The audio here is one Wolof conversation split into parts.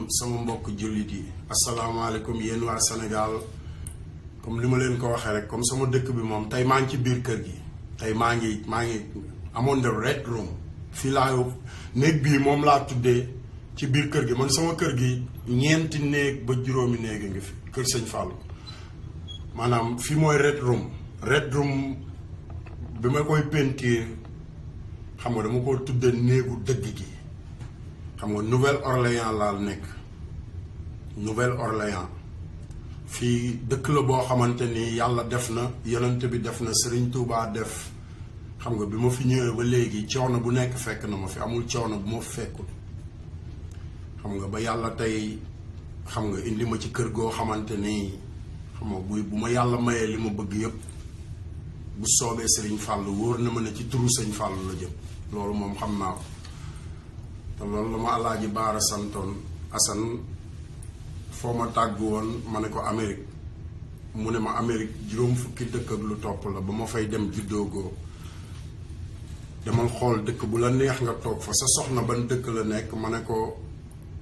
sama mbokk jullit yi asalaamaaleykum yéen waa Sénégal comme li ma leen ko waxee rek comme sama dëkk bi moom tey maa ngi ci biir kër gi tey maa ngi amoon the red room fii laa néeg bii moom laa tuddee ci biir kër gi man sama kër gi ñeenti néeg ba juróomi néeg a ngi fi kër Sëñ Fallou maanaam fii mooy red room bi ma koy pentiir xam nga dama ko tuddee néegu dëgg gi xam nga Nouvelle-Orléans laal nekk Nouvelle-Orléans fii dëkk la boo xamante ni yàlla def na yonent bi def na Serigne Touba def xam nga bi ma fi ñëwee ba léegi coono bu nekk fekk na ma fi amul coono bu ma fekkul xam nga ba yàlla tey xam nga indi ma ci kër goo xamante ni xam nga bu ma yàlla mayee li ma bëgg yëpp bu soobee Serigne Fallou wóor na ma ne ci turu Sëñ Fallou la jëm loolu moom xam naa ko te loolu la ma Alaaji Baara santoon Assane foo ma tàgg woon ma ne ko Amérique mu ne ma Amérique juróom fukki dëkk ak lu topp la ba ma fay dem juddoogoo demal xool dëkk bu la neex nga toog fa sa soxna ban dëkk la nekk ma ne ko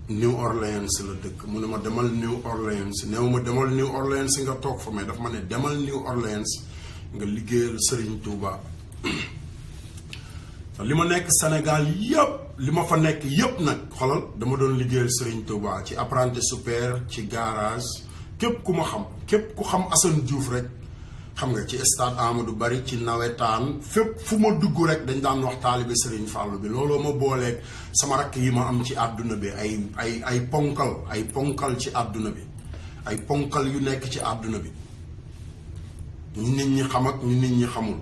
New Orleans la dëkk mu ne ma demal New Orleans néew ma demal New Orleans nga toog fa mais daf ma ne demal New Orleans nga liggéeyal Serigne Touba li ma nekk Sénégal yëpp li ma fa nekk yëpp nag xolal dama doon liggéeyal Serigne Touba ci apprenti super ci garage képp ku ma xam képp ku xam Assane Diouf rek xam nga ci stade Amadou Barry ci nawetaan fépp fu ma dugg rek dañ daan wax taalibe Serigne Fallou bi looloo ma booleeg sama rakk yi ma am ci àdduna bi ay ponkal ci àdduna bi ay ponkal yu nekk ci àdduna bi ñu nit ñi xam ak ñu nit ñi xamul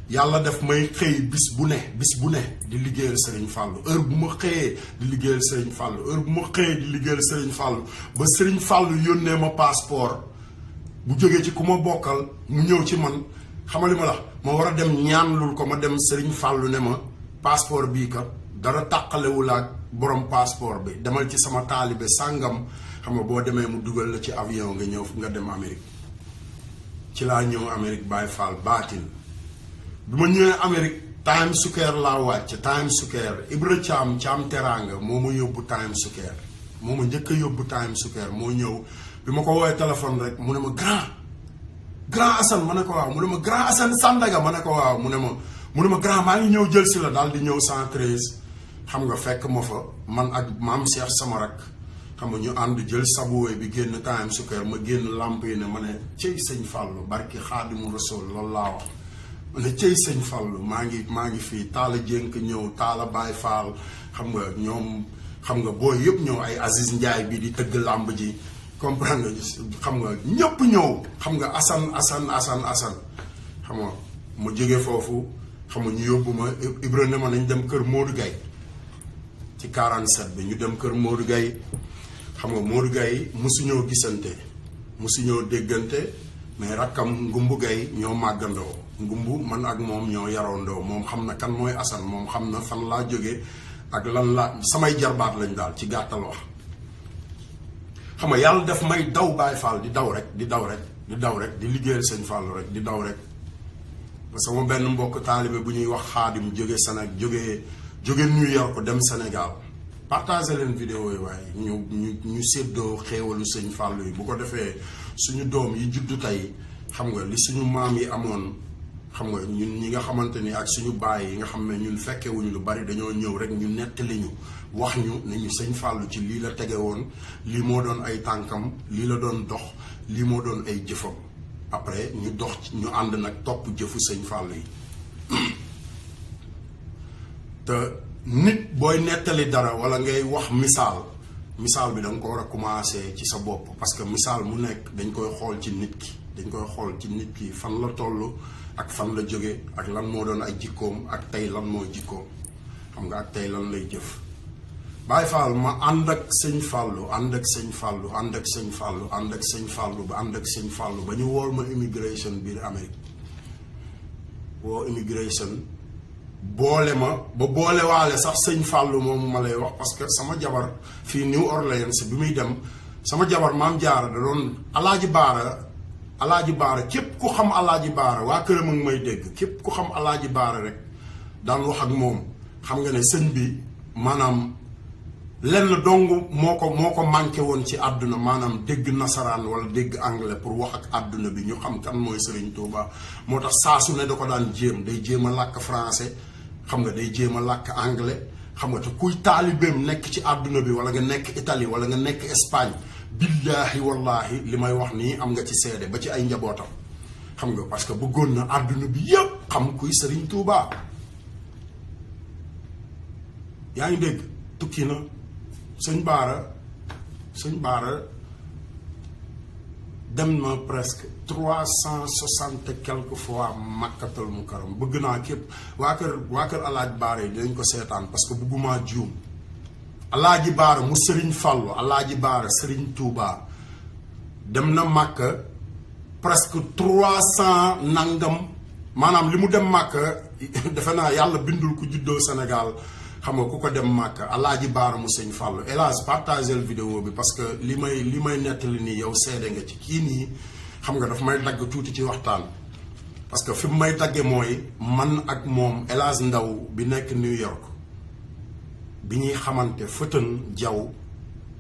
yàlla def may xëy bis bu ne di liggéeyal Serigne Fallou heure bu ma xëyee di liggéeyal Serigne Fallou heure bu ma xëyee di liggéeyal Serigne Fallou ba Serigne Fallou yónnee ma passeport bu jógee ci ku ma bokkal mu ñëw ci man xamali ma la ma war a dem ñaanlul ko ma dem Serigne Fallou ne ma passeport bii kat dara tàqalewul ak borom passeport bi demal ci sama taalibe sàngam xam nga boo demee mu dugal la ci avion nga ñëw nga dem Amérique ci laa ñëw Amérique Baye Fall baatin bi ma ñëwee Amérique Times Square laa wàcc Times Square Ibra Thiam Teranga moo ma yóbbu Times Square moo ma njëkk a yóbbu Times Square moo ñëw bi ma ko woowee téléphone rek mu ne ma grand Assane ma ne ko waaw mu ne ma grand Assane Sandaga ma ne ko waaw mu ne ma grand maa ngi ñëw jël si la daal di ñëw 113 xam nga fekk ma fa man ak maam Cheikh sama rak xam nga ñu ànd jël sabuwee bi génn Times Square ma génn lamp yi ne ma ne cey Sëñ Fallou barki Xaadimu Rasuul loolu laa wax ma ne cey Sëñ Fallou maa ngi fii Talla Jénk ñëw Talla Baye Fall xam nga ñoom xam nga booy yëpp ñëw ay Aziz Ndiaye bi di tëgg làmb ji comprendre nga xam nga ñëpp ñëw xam nga Assane xam nga ma jóge foofu xam nga ñu yóbbu ma Ibra ne ma nañ dem kër Modou Gaye ci 47 bi ñu dem kër Modou Gaye xam nga Modou Gaye musuñoo gisante musuñoo déggante mais rakkam Ngumbu Gaye ñoo màggandoo Ngumbu man ak moom ñoo yaroondoo moom xam na kan mooy Assane moom xam na fan laa jóge ak lan la samay jarbaat lañ daal ci gàttal wax xam nga yàlla def may daw Baye Fall di daw rek di liggéeyal Sëñ Fallou rek di daw rek sama benn mbokk taalibe bu ñuy wax Xaadim jóge Sénégal jóge New York dem Sénégal partagé leen vidéo yi waaye ñu séddoo xéewalu Sëñ Fallou yi bu ko defee suñu doom yi juddu tey xam nga li suñu maam yi amoon xam nga ñun ñi nga xamante ni ak suñu baay yi nga xam ne ñun fekkewuñu lu bari dañoo ñëw rek ñu nettali ñu wax ñu ne ñu Sëñ Fallou ci lii la tege woon lii moo doon ay tànkam lii la doon dox lii moo doon ay jëfam après ñu dox ñu ànd nag topp jëfu Sëñ Fallou yi te nit booy nettali dara wala ngay wax misaal bi da nga ko war a commencer ci sa bopp parce que misaal mu nekk dañ koy xool ci nit ki fan la toll ak fan la jóge ak lan moo doon ay jikkoom ak tey lan mooy jikkoom xam nga ak tey lan lay jëf Baye Fall ma ànd ak Sëñ Fallou ba ñu wool ma immigration biir Amérique woo immigration boole ma ba boole waale sax Sëñ Fallou moomu ma lay wax parce que sama jabar fii New Orleans bi muy dem sama jabar maam Jaara da doon Alaaji Baara képp ku xam Alaaji Baara waa këram ak may dégg képp ku xam Alaaji Baara rek daan wax ak moom xam nga ne sëñ bi maanaam lenn dong moo ko manqué woon ci àdduna maanaam dégg nasaraan wala dégg anglais pour wax ak àdduna bi ñu xam kan mooy Serigne Touba moo tax saa su ne da ko daan day jéem a làkk français xam nga day jéem a làkk anglais xam nga te kuy taalibeem nekk ci àdduna bi wala nga nekk Italie wala nga nekk Espagne billaahi wallaahi li may wax nii am nga ci seede ba ci ay njabootam xam nga parce que bëggoon na àdduna bi yëpp xam kuy Serigne Touba yaa ngi dégg tukki na sëñ Baara dem na presque 360 et quelques fois Makkatul Mukarram bëgg naa képp waa kër Alaaji Baara yi dinañ ko seetaan parce que bëgguma juum Alaaji Baara mu Serigne Fallou Alaaji Baara Serigne Touba dem na Makka presque 300 nangam maanaam li mu dem Makka defe naa yàlla bindul ku juddoo Sénégal xam nga ku ko dem Makka Alaaji Baara mu sëñ Fallou hélas partagé vidéo bi parce que li may nettali nii yow seede nga ci kii nii xam nga dafa may dagg tuuti ci waxtaan parce que fi mu may dagge mooy man ak moom hélas Ndaw bi nekk New York bi ñuy xamante Fëtën Jaw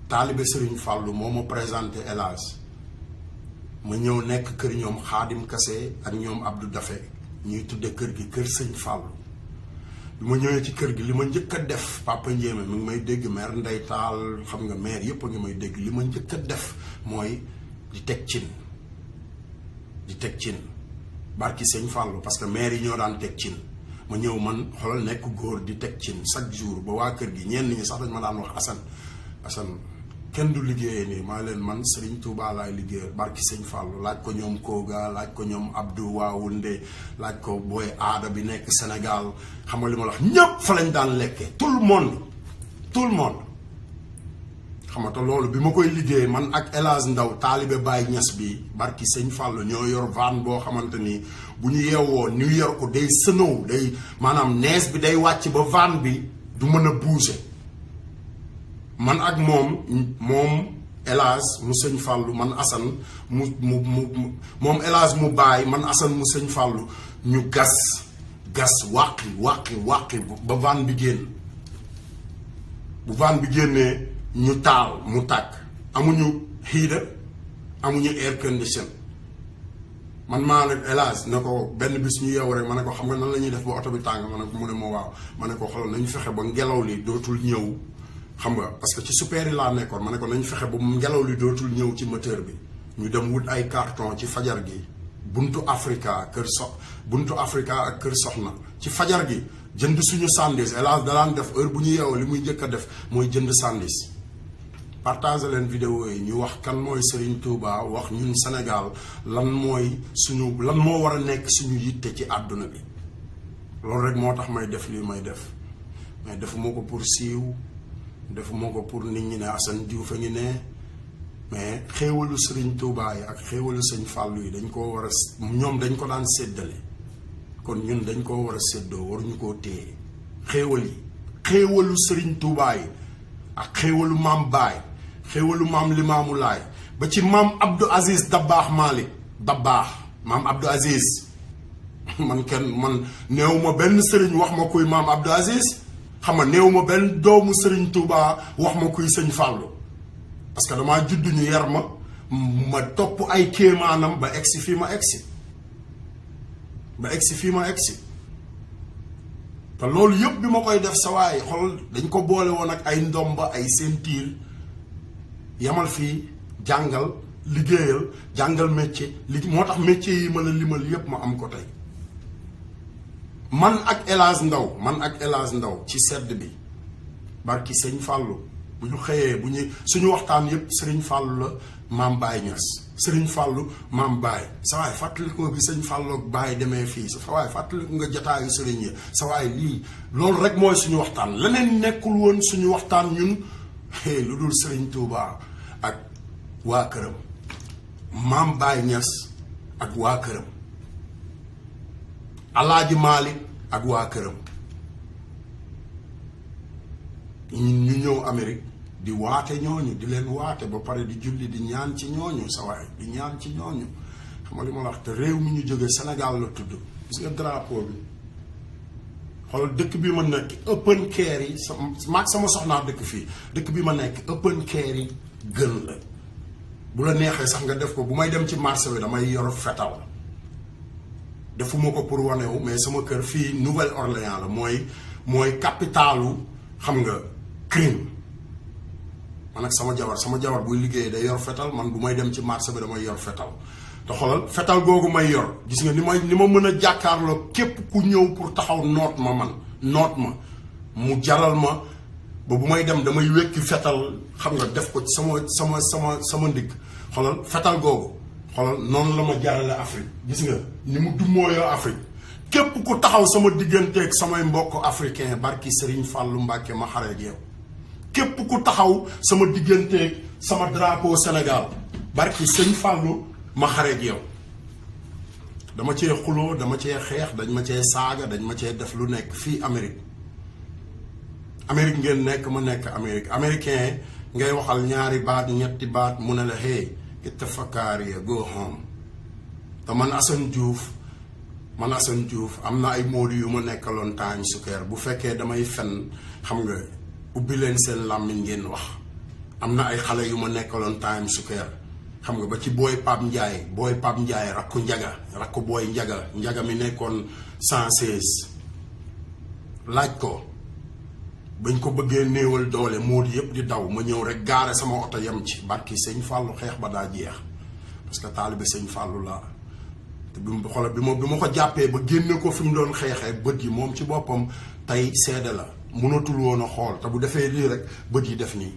taalibe Serigne Fallou moo ma présenté hélas ma ñëw nekk kër ñoom Xaadim Kase ak ñoom Abdou Dafe ñuy tudde kër gi kër sëñ Fallou bi ma ñëwee ci kër gi li ma njëkk a def Papa Ndiémé mi ngi may dégg maire Ndey Taal xam nga maire yëpp a ngi may dégg li ma njëkk a def mooy di teg cin barki sëñ Fallou parce que maire yi ñoo daan teg cin ma ñëw man xoolal nekk góor di teg cin chaque jour ba waa kër gi ñenn ñi sax dañ ma daan wax Assane kenn du liggéeyee nii maa leen man Serigne Touba laay liggéeyal barki sëñ Fallou laaj ko ñoom Koga laaj ko ñoom Abdou Waoundé laaj ko booy aada bi nekk Sénégal xam nga li ma la wax ñëpp fa lañ daan lekkee tout le monde xam nga te loolu bi ma koy liggéey man ak El Hadj Ndaw taalibe Baye Niass bi barki sëñ Fallou ñoo yor van boo xamante ni bu ñu yeewoo New York day sënaw day maanaam nees bi day wàcc ba van bi du mën a bouger man ak moom El Hadj mu sëñ Fallou man Assane moom El Hadj mu Baye man Assane mu sëñ Fallou ñu gas wàqi ba van bi génn bu van bi génnee ñu taal mu tàkk amuñu xiida amuñu air condition man maa ne El Hadj ne ko benn bis ñu yeewu rek ma ne ko xam nga nan la ñuy def ba oto bi tàng ma ne ko mu ne ma waaw ma ne ko xoolal nañu fexe ba ngelaw li dootul ñëw xam nga parce que ci super yi laa nekkoon ma ne ko nañu fexe ba ngelaw li dootul ñëw ci moteur bi ñu dem wut ay carton ci fajar gi buntu Africa ak kër Soxna ci fajar gi jënd suñu sandis El Hadj daan def heure bu ñu yeewoo li muy njëkk a def mooy jënd sandis partage leen vidéo yi ñu wax kan mooy Serigne Touba wax ñun Sénégal lan moo war a nekk suñu yitte ci àdduna bi loolu rek moo tax may def lii may def mais defuma ko pour siiw defuma ko pour nit ñi ne Assane Diouf a ngi ne mais xéewalu Serigne Touba yi ak xéewalu sëñ Fallou yi dañ koo war a ñoom dañ ko daan séddale kon ñun dañ koo war a séddoo waruñu koo téye xéewalu Serigne Touba yi ak xéewalu maam Baye xéewalu maam Limaamu Laay ba ci maam Abdou Aziz Dabaax Malick maam Abdou Aziz man néew ma benn sëriñ wax ma kuy maam Abdou Aziz xam nga néew ma benn doomu Serigne Touba wax ma kuy sëñ Fallou parce que damaa judd ñu yar ma topp ay kéemaanam ba egsi fii ma egsi te loolu yëpp bi ma koy def sa waay xol dañ ko boole woon ak ay ndomba ay ceinture yamal fii jàngal liggéeyal jàngal métier moo tax métier yi ma la limal yëpp ma am ko tey man ak El Hadj Ndaw ci sedd bi barki sëñ Fallou bu ñu xëyee suñu waxtaan yëpp Serigne Fallou la maam Baye Niass Serigne Fallou maam Baye sa waay fàttaliku nga bi sëñ Fallou ak Baye demee fii sa waay fàttaliku nga jotaayu Serigne yi sa waay lii loolu rek mooy suñu waxtaan leneen nekkul woon suñu waxtaan ñun lu dul Serigne Touba ak waa këram maam Baye Niass ak waa këram Alaaji Malick ak waa këram ñu ñëw Amérique di waate ñooñu di leen waate ba pare di julli di ñaan ci ñooñu sa waay di ñaan ci ñooñu xam nga li ma la wax te réew mi ñu jógee Sénégal la tudd gis nga drapeau bi xoolal dëkk bi ma nekk open care yi maag sama soxnaa dëkk fii dëkk bi ma nekk open care yi gën la bu la neexee sax nga def ko bu may dem ci marché bi damay yor fetal defuma ko pour wanewu mais sama kër fii Nouvelle-Orléans la mooy capitalu xam nga crime man ak sama jabar buy liggéey day yor fetal man bu may dem ci marché bi damay yor fetal te xoolal fetal googu may yor gis nga ni ma mën a jàkkaarloo képp ku ñëw pour taxaw noot ma mu jaral ma ba bu may dem damay wekki fetal xam nga def ko ci sama ndigg xoolal fetal googu xoolal noonu la ma jarale Afrique gis nga ni mu dummooyoo Afrique képp ku taxaw sama digganteeg samay mbokk africain barki Serigne Fallou Mbacke ma xareeg yow képp ku taxaw sama digganteeg sama drapeau Sénégal barki Serigne Fallou ma xareeg yow dama cee xuloo dama cee xeex dañ ma cee saaga dañ ma cee def lu nekk fii Amérique ngeen nekk ma nekk américain ngay waxal ñaari baat ñetti baat mu ne la hey get the fuck out of here go home te man Assane Diouf am na ay moodi yu ma nekkaloon Times Square bu fekkee damay fen xam nga ubbi leen seen làmmiñ ngeen wax am na ay xale yu ma nekkaloon Times Square xam nga ba ci booy Pape Ndiaye rakku booy Njaga mi nekkoon 116 laaj ko bañ ko bëggee néewal doole moo di yëpp di daw ma ñëw rek gaare sama oto yem ci barki sëñ Fallou xeex ba daa jeex parce que taalibe sëñ Fallou laa te bi ma ko jàppee ba génne ko fi mu doon xeexee bët yi moom ci boppam tey seede la mënatul woon a xool te bu defee lii rek bët yi def nii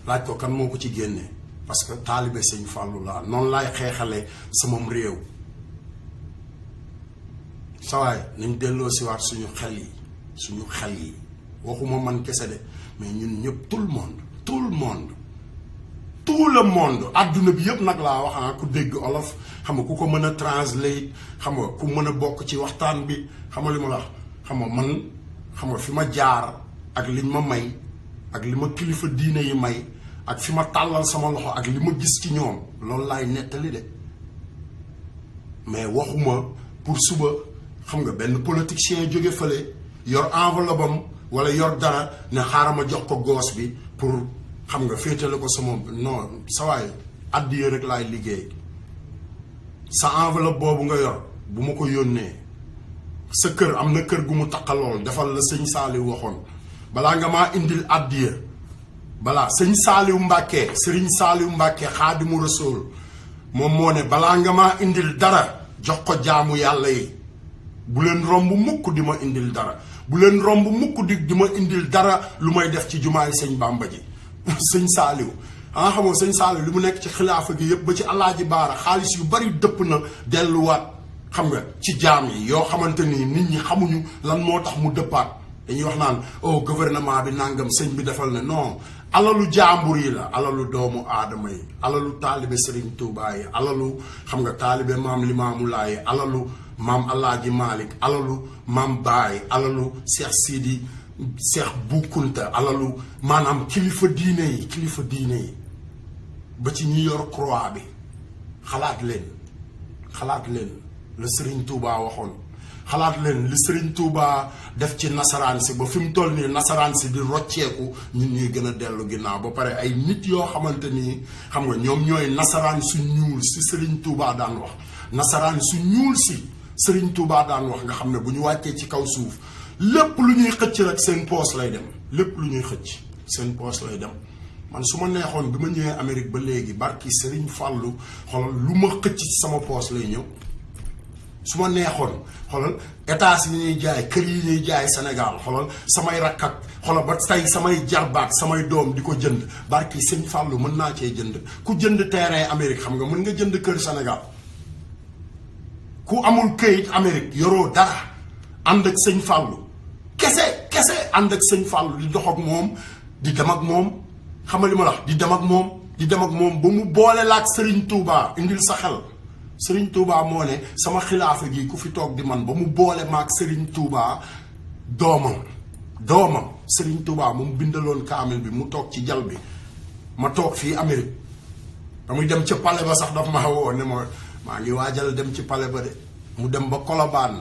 laaj ko kan moo ko ci génne parce que taalibe sëñ Fallou laa noonu laay xeexale samam réew sawaay nañ delloo siwaat suñu xel yi waxuma man kese de mais ñun ñëpp tout le monde adduna bi yëpp nag laa wax ku dégg olof xam nga ku ko mën a translate xam nga ku mën a bokk ci waxtaan bi xam nga li ma la wax xam nga man xam nga fi ma jaar ak liñ ma may ak li ma kilifa diine yi may ak fi ma tàllal sama loxo ak li ma gis ci ñoom loolu laay nettali de mais waxuma pour suba xam nga benn politicien jóge fële yor enveloppe am wala yor dara ne xaaral ma jox ko goos bi pour xam nga féetale ko sama non sawaay addiya rek laay liggéey sa enveloppe boobu nga yor bu ma ko yónnee sa kër am na kër gu mu taqalool defal la sëñ Saaliw waxoon balaa nga maa indil addiya balaa sëñ Saaliw Mbàkke sëriñ Saaliw Mbàkke Xaadimu Rasuul moom moo ne balaa nga maa indil dara jox ko jaamu yàlla yi bu leen romb mukk di ma indil dara bu leen romb mukk di ma indil dara lu may def ci jumaay sëñ Bàmba ji sëñ Saaliw xamoo sëñ Saaliw li mu nekk ci xilaafa gi yëpp ba ci Alaaji Baara xaalis yu bari dëpp na delluwaat xam nga ci jaam yi yoo xamante ni nit ñi xamuñu lan moo tax mu dëppaat dañuy wax naan gouvernement bi nangam sëñ bi defal ne non alalu jaambur yi la alalu doomu aadama yi alalu taalibe Sëriñ Tuubaa yi alalu xam nga taalibe maam Limaamu Laay alalu maam Alaaji Malik alalu maam Baay alalu Cheikh Bou Kounta alalu maanaam kilifa diine yi ba ci ñi yor croix bi xalaat leen la Sëriñ Tuubaa waxoon xalaat leen li Sëriñ Tuubaa def ci nasaraan si ba fi mu toll nii nasaraan si di rocceeku ñun ñuy gën a dellu ginnaaw ba pare ay nit yoo xamante ni xam nga ñoom ñooy nasaraan su ñuul si Sëriñ Tuubaa daan wax nasaraan su ñuul si Sëriñ Tuubaa daan wax nga xam ne bu ñu wàccee ci kaw suuf lépp lu ñuy xëcc rek seen poos lay dem lépp lu ñuy xëcc seen poos lay dem man su ma neexoon bi ma ñëwee Amérique ba léegi barki Sëriñ Fàllu xoolal lu ma xëcc ci sama poos lay ñëw su ma neexoon xoolal états yi ñuy jaay kër yi ñuy jaay Sénégal xoolal samay rakk ak xoolal ba tey samay jarbaat samay doom di ko jënd barki Sëñ Fàllu mën naa cee jënd ku jënd terrain Amérique xam nga mën nga jënd kër Sénégal ku amul këyit Amérique yoroo dara ànd ak Sëñ Fàllu kese ànd ak Sëñ Fàllu di dox ak moom di dem ak moom xam nga li ma la wax di dem ak moom ba mu boole la ak Sëriñ Tuubaa indil sa xel Sëriñ Tuubaa moo ne sama xilaafa gi ku fi toog di man ba mu boole maag Sëriñ Tuubaa doomam Sëriñ Tuubaa moom bindaloon kaamil bi mu toog ci jal bi ma toog fii Amérique damuy dem ca palais ba sax daf ma woo ne maa ngi waajal dem ci palais ba de mu dem ba Colobane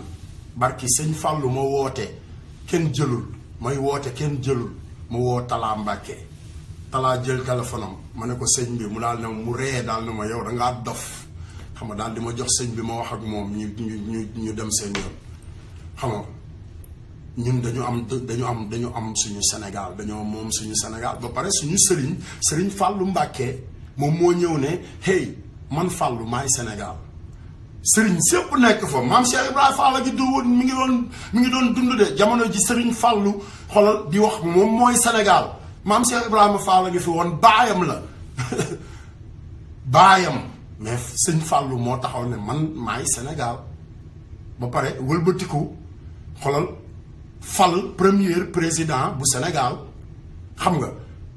barki sëñ Fallou ma woote kenn jëlul may woote kenn jëlul ma woo Talla Mbàkke Talla jël téléphone am ma ne ko sëñ bi mu daal ne mu ree daal ne ma yow da ngaa dof xam nga daal di ma jox sëñ bi ma wax ak moom ñu dem seen yoon xam nga ñun dañu am suñu Sénégal dañoo moom suñu Sénégal ba pare suñu sëriñ Fallou Mbàkke moom moo ñëw ne hey man Fallou maay Sénégal sëriñ sépp nekk fa maam Cheikh Ibrahima Fall gi du woon mi ngi doon dund de jamono ji sëriñ Fallou xolal di wax moom mooy Sénégal maam Cheikh Ibrahima Fall gi fi woon baayam la baayam mais sëñ Fallou moo taxaw ne man maay Sénégal ba pare wëlbatiku xolal fal premier président bu Sénégal xam nga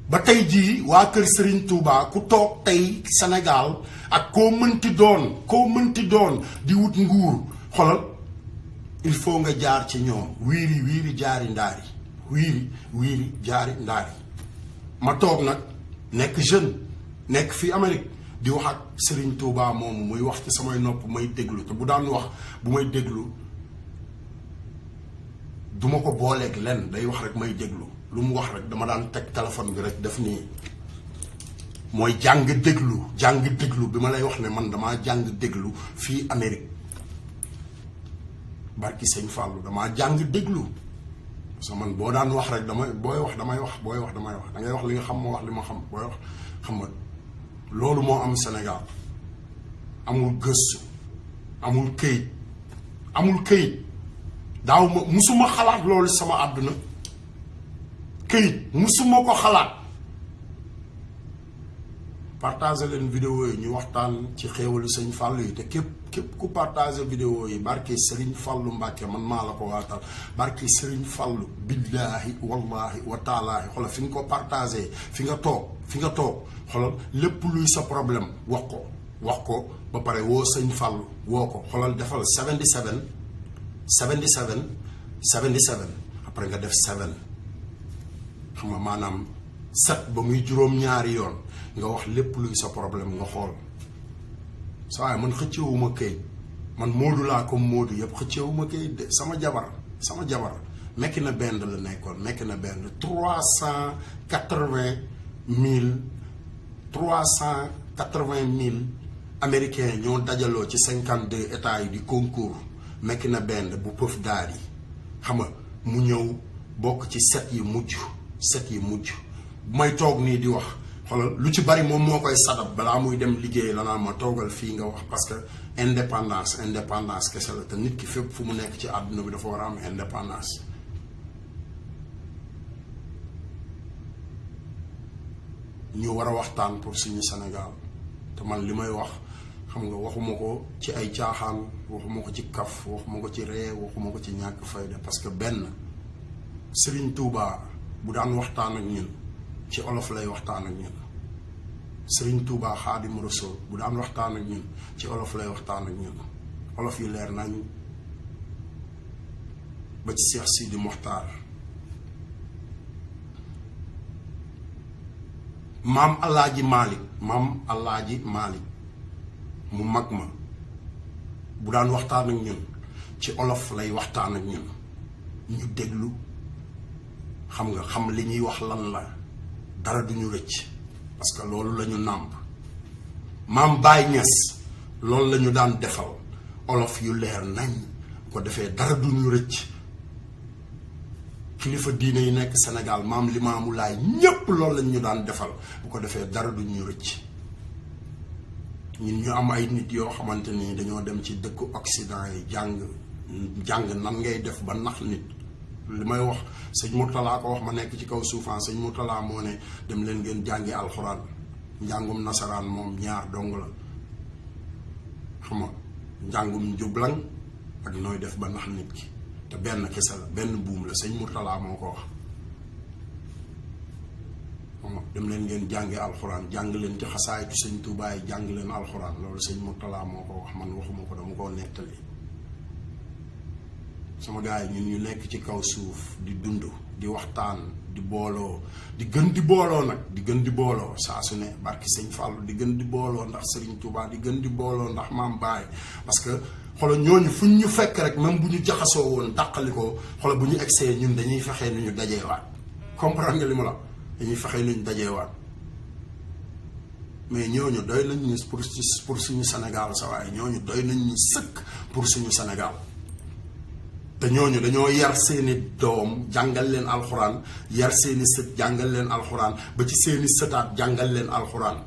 ba tey jii waa kër Serigne Touba ku toog tey Sénégal ak koo mënti doon di wut nguur xolal il faut nga jaar ci ñoom wiiri jaari ndaari wiiri jaari ndaari ma toog nag nekk jeune nekk fii Amérique di wax ak Serigne Touba moomu muy wax ci samay nopp may déglu te bu daan wax bu may déglu duma ko booleeg lenn day wax rek may déglu lu mu wax rek dama daan teg téléphone bi rek def nii mooy jàng déglu bi ma lay wax ne man damaa jàng déglu fii Amérique barki sëñ Fallou damaa jàng déglu parce que man boo daan wax rek booy wax damay wax da ngay wax li nga xam ma wax li ma xam booy wax xam nga loolu moo am Sénégal amul gëstu amul këyit daaw ma musuma xalaat loolu sama àdduna këyit musuma ko xalaat partager leen vidéo yi ñu waxtaan ci xéewalu sëñ Fallou yi te képp ku partager vidéo yi barki Serigne Fallou Mbàkke man maa la ko waatal barki Serigne Fallou billaahi wallaahi wa taalaahi xoolal fi nga ko partager fi nga toog xoolal lépp luy sa problème wax ko ba pare woo sëñ Fallou woo ko xoolal defal 77 après nga def 7 xam nga maanaam 7 ba muy juróom-ñaari yoon nga wax lépp luy sa problème nga xool saa waaye man xëccewuma këyit man Modou laa comme Modou yëpp xëccewuma këyit de sama jabar mekki na benn la nekkoon mekki na benn 380,000 américains ñoo dajaloo ci 52 états yi di concours mekki na benn bu pëf daal yi xam nga mu ñëw bokk ci 7 yi mujj bu may toog nii di wax xoolal lu ci bari moom moo koy sadab balaa muy dem liggéey la naa ma toogal fii nga wax parce que indépendance kese la te nit ki fépp fu mu nekk ci àdduna bi dafa war a am indépendance ñu war a waxtaan pour suñu Sénégal te man li may wax xam nga waxuma ko ci ay caaxaan waxuma ko ci kaf waxuma ko ci ree waxuma ko ci ñàkk fayda parce que benn Serigne Touba bu daan waxtaan ak ñun ci olof lay waxtaan ak ñun Serigne Touba Xaadimu Rasuul bu daan waxtaan ak ñun ci olof lay waxtaan ak ñun olof yi leer nañ ba ci Cheikh Sidi Mokhtar maam Alaaji Malick mu mag ma bu daan waxtaan ak ñun ci olof lay waxtaan ak ñun ñu déglu xam nga xam li ñuy wax lan la dara duñu rëcc parce que loolu la ñu nàmp maam Baye Niass loolu la ñu daan defal olof yu leer nañ ko defee dara duñu rëcc kilifa diine yi nekk Sénégal maam Limaamu Laay ñépp loolu lañ ñu daan defal bu ko defee dara duñu rëcc ñun ñu am ay nit yoo xamante ni dañoo dem ci dëkku Occident yi jàng nan ngay def ba nax nit li may wax sëñ Mourtala ko wax ma nekk ci kaw suufan sëñ Mourtala moo ne dem leen ngeen jàngi alxuraan njàngum nasaraan moom ñaar dong la xam nga njàngum njublang ak nooy def ba nax nit ki te benn kese la benn buum la sëñ Mourtala moo ko wax xam nga dem leen ngeen jàngi alxuraan jàng leen ci xasaayitu sëñ Tuubaa yi jàng leen alxuraan loolu sëñ Mourtala moo ko wax man waxuma ko dama koo nettali sama gars yi ñun ñu nekk ci kaw suuf di dund di waxtaan di booloo di gën di booloo saa su ne barki sëñ Fallou di gën di booloo ndax Serigne Touba di gën di booloo ndax maam Baye parce que xoolal ñooñu fuñ ñu fekk rek même bu ñu jaxasoo woon dàqali ko xoolal bu ñu egsee ñun dañuy fexee nu ñu dajeewaat comprendre nga li ma la dañuy fexee nu ñu dajeewaat mais ñooñu doy nañ ñu pour suñu Sénégal sa waaye ñooñu doy nañ ñu sëkk pour suñu Sénégal te ñooñu dañoo yar seeni doom jàngal leen alxuraan yar seeni sët jàngal leen alxuraan ba ci seeni sëtaat jàngal leen alxuraan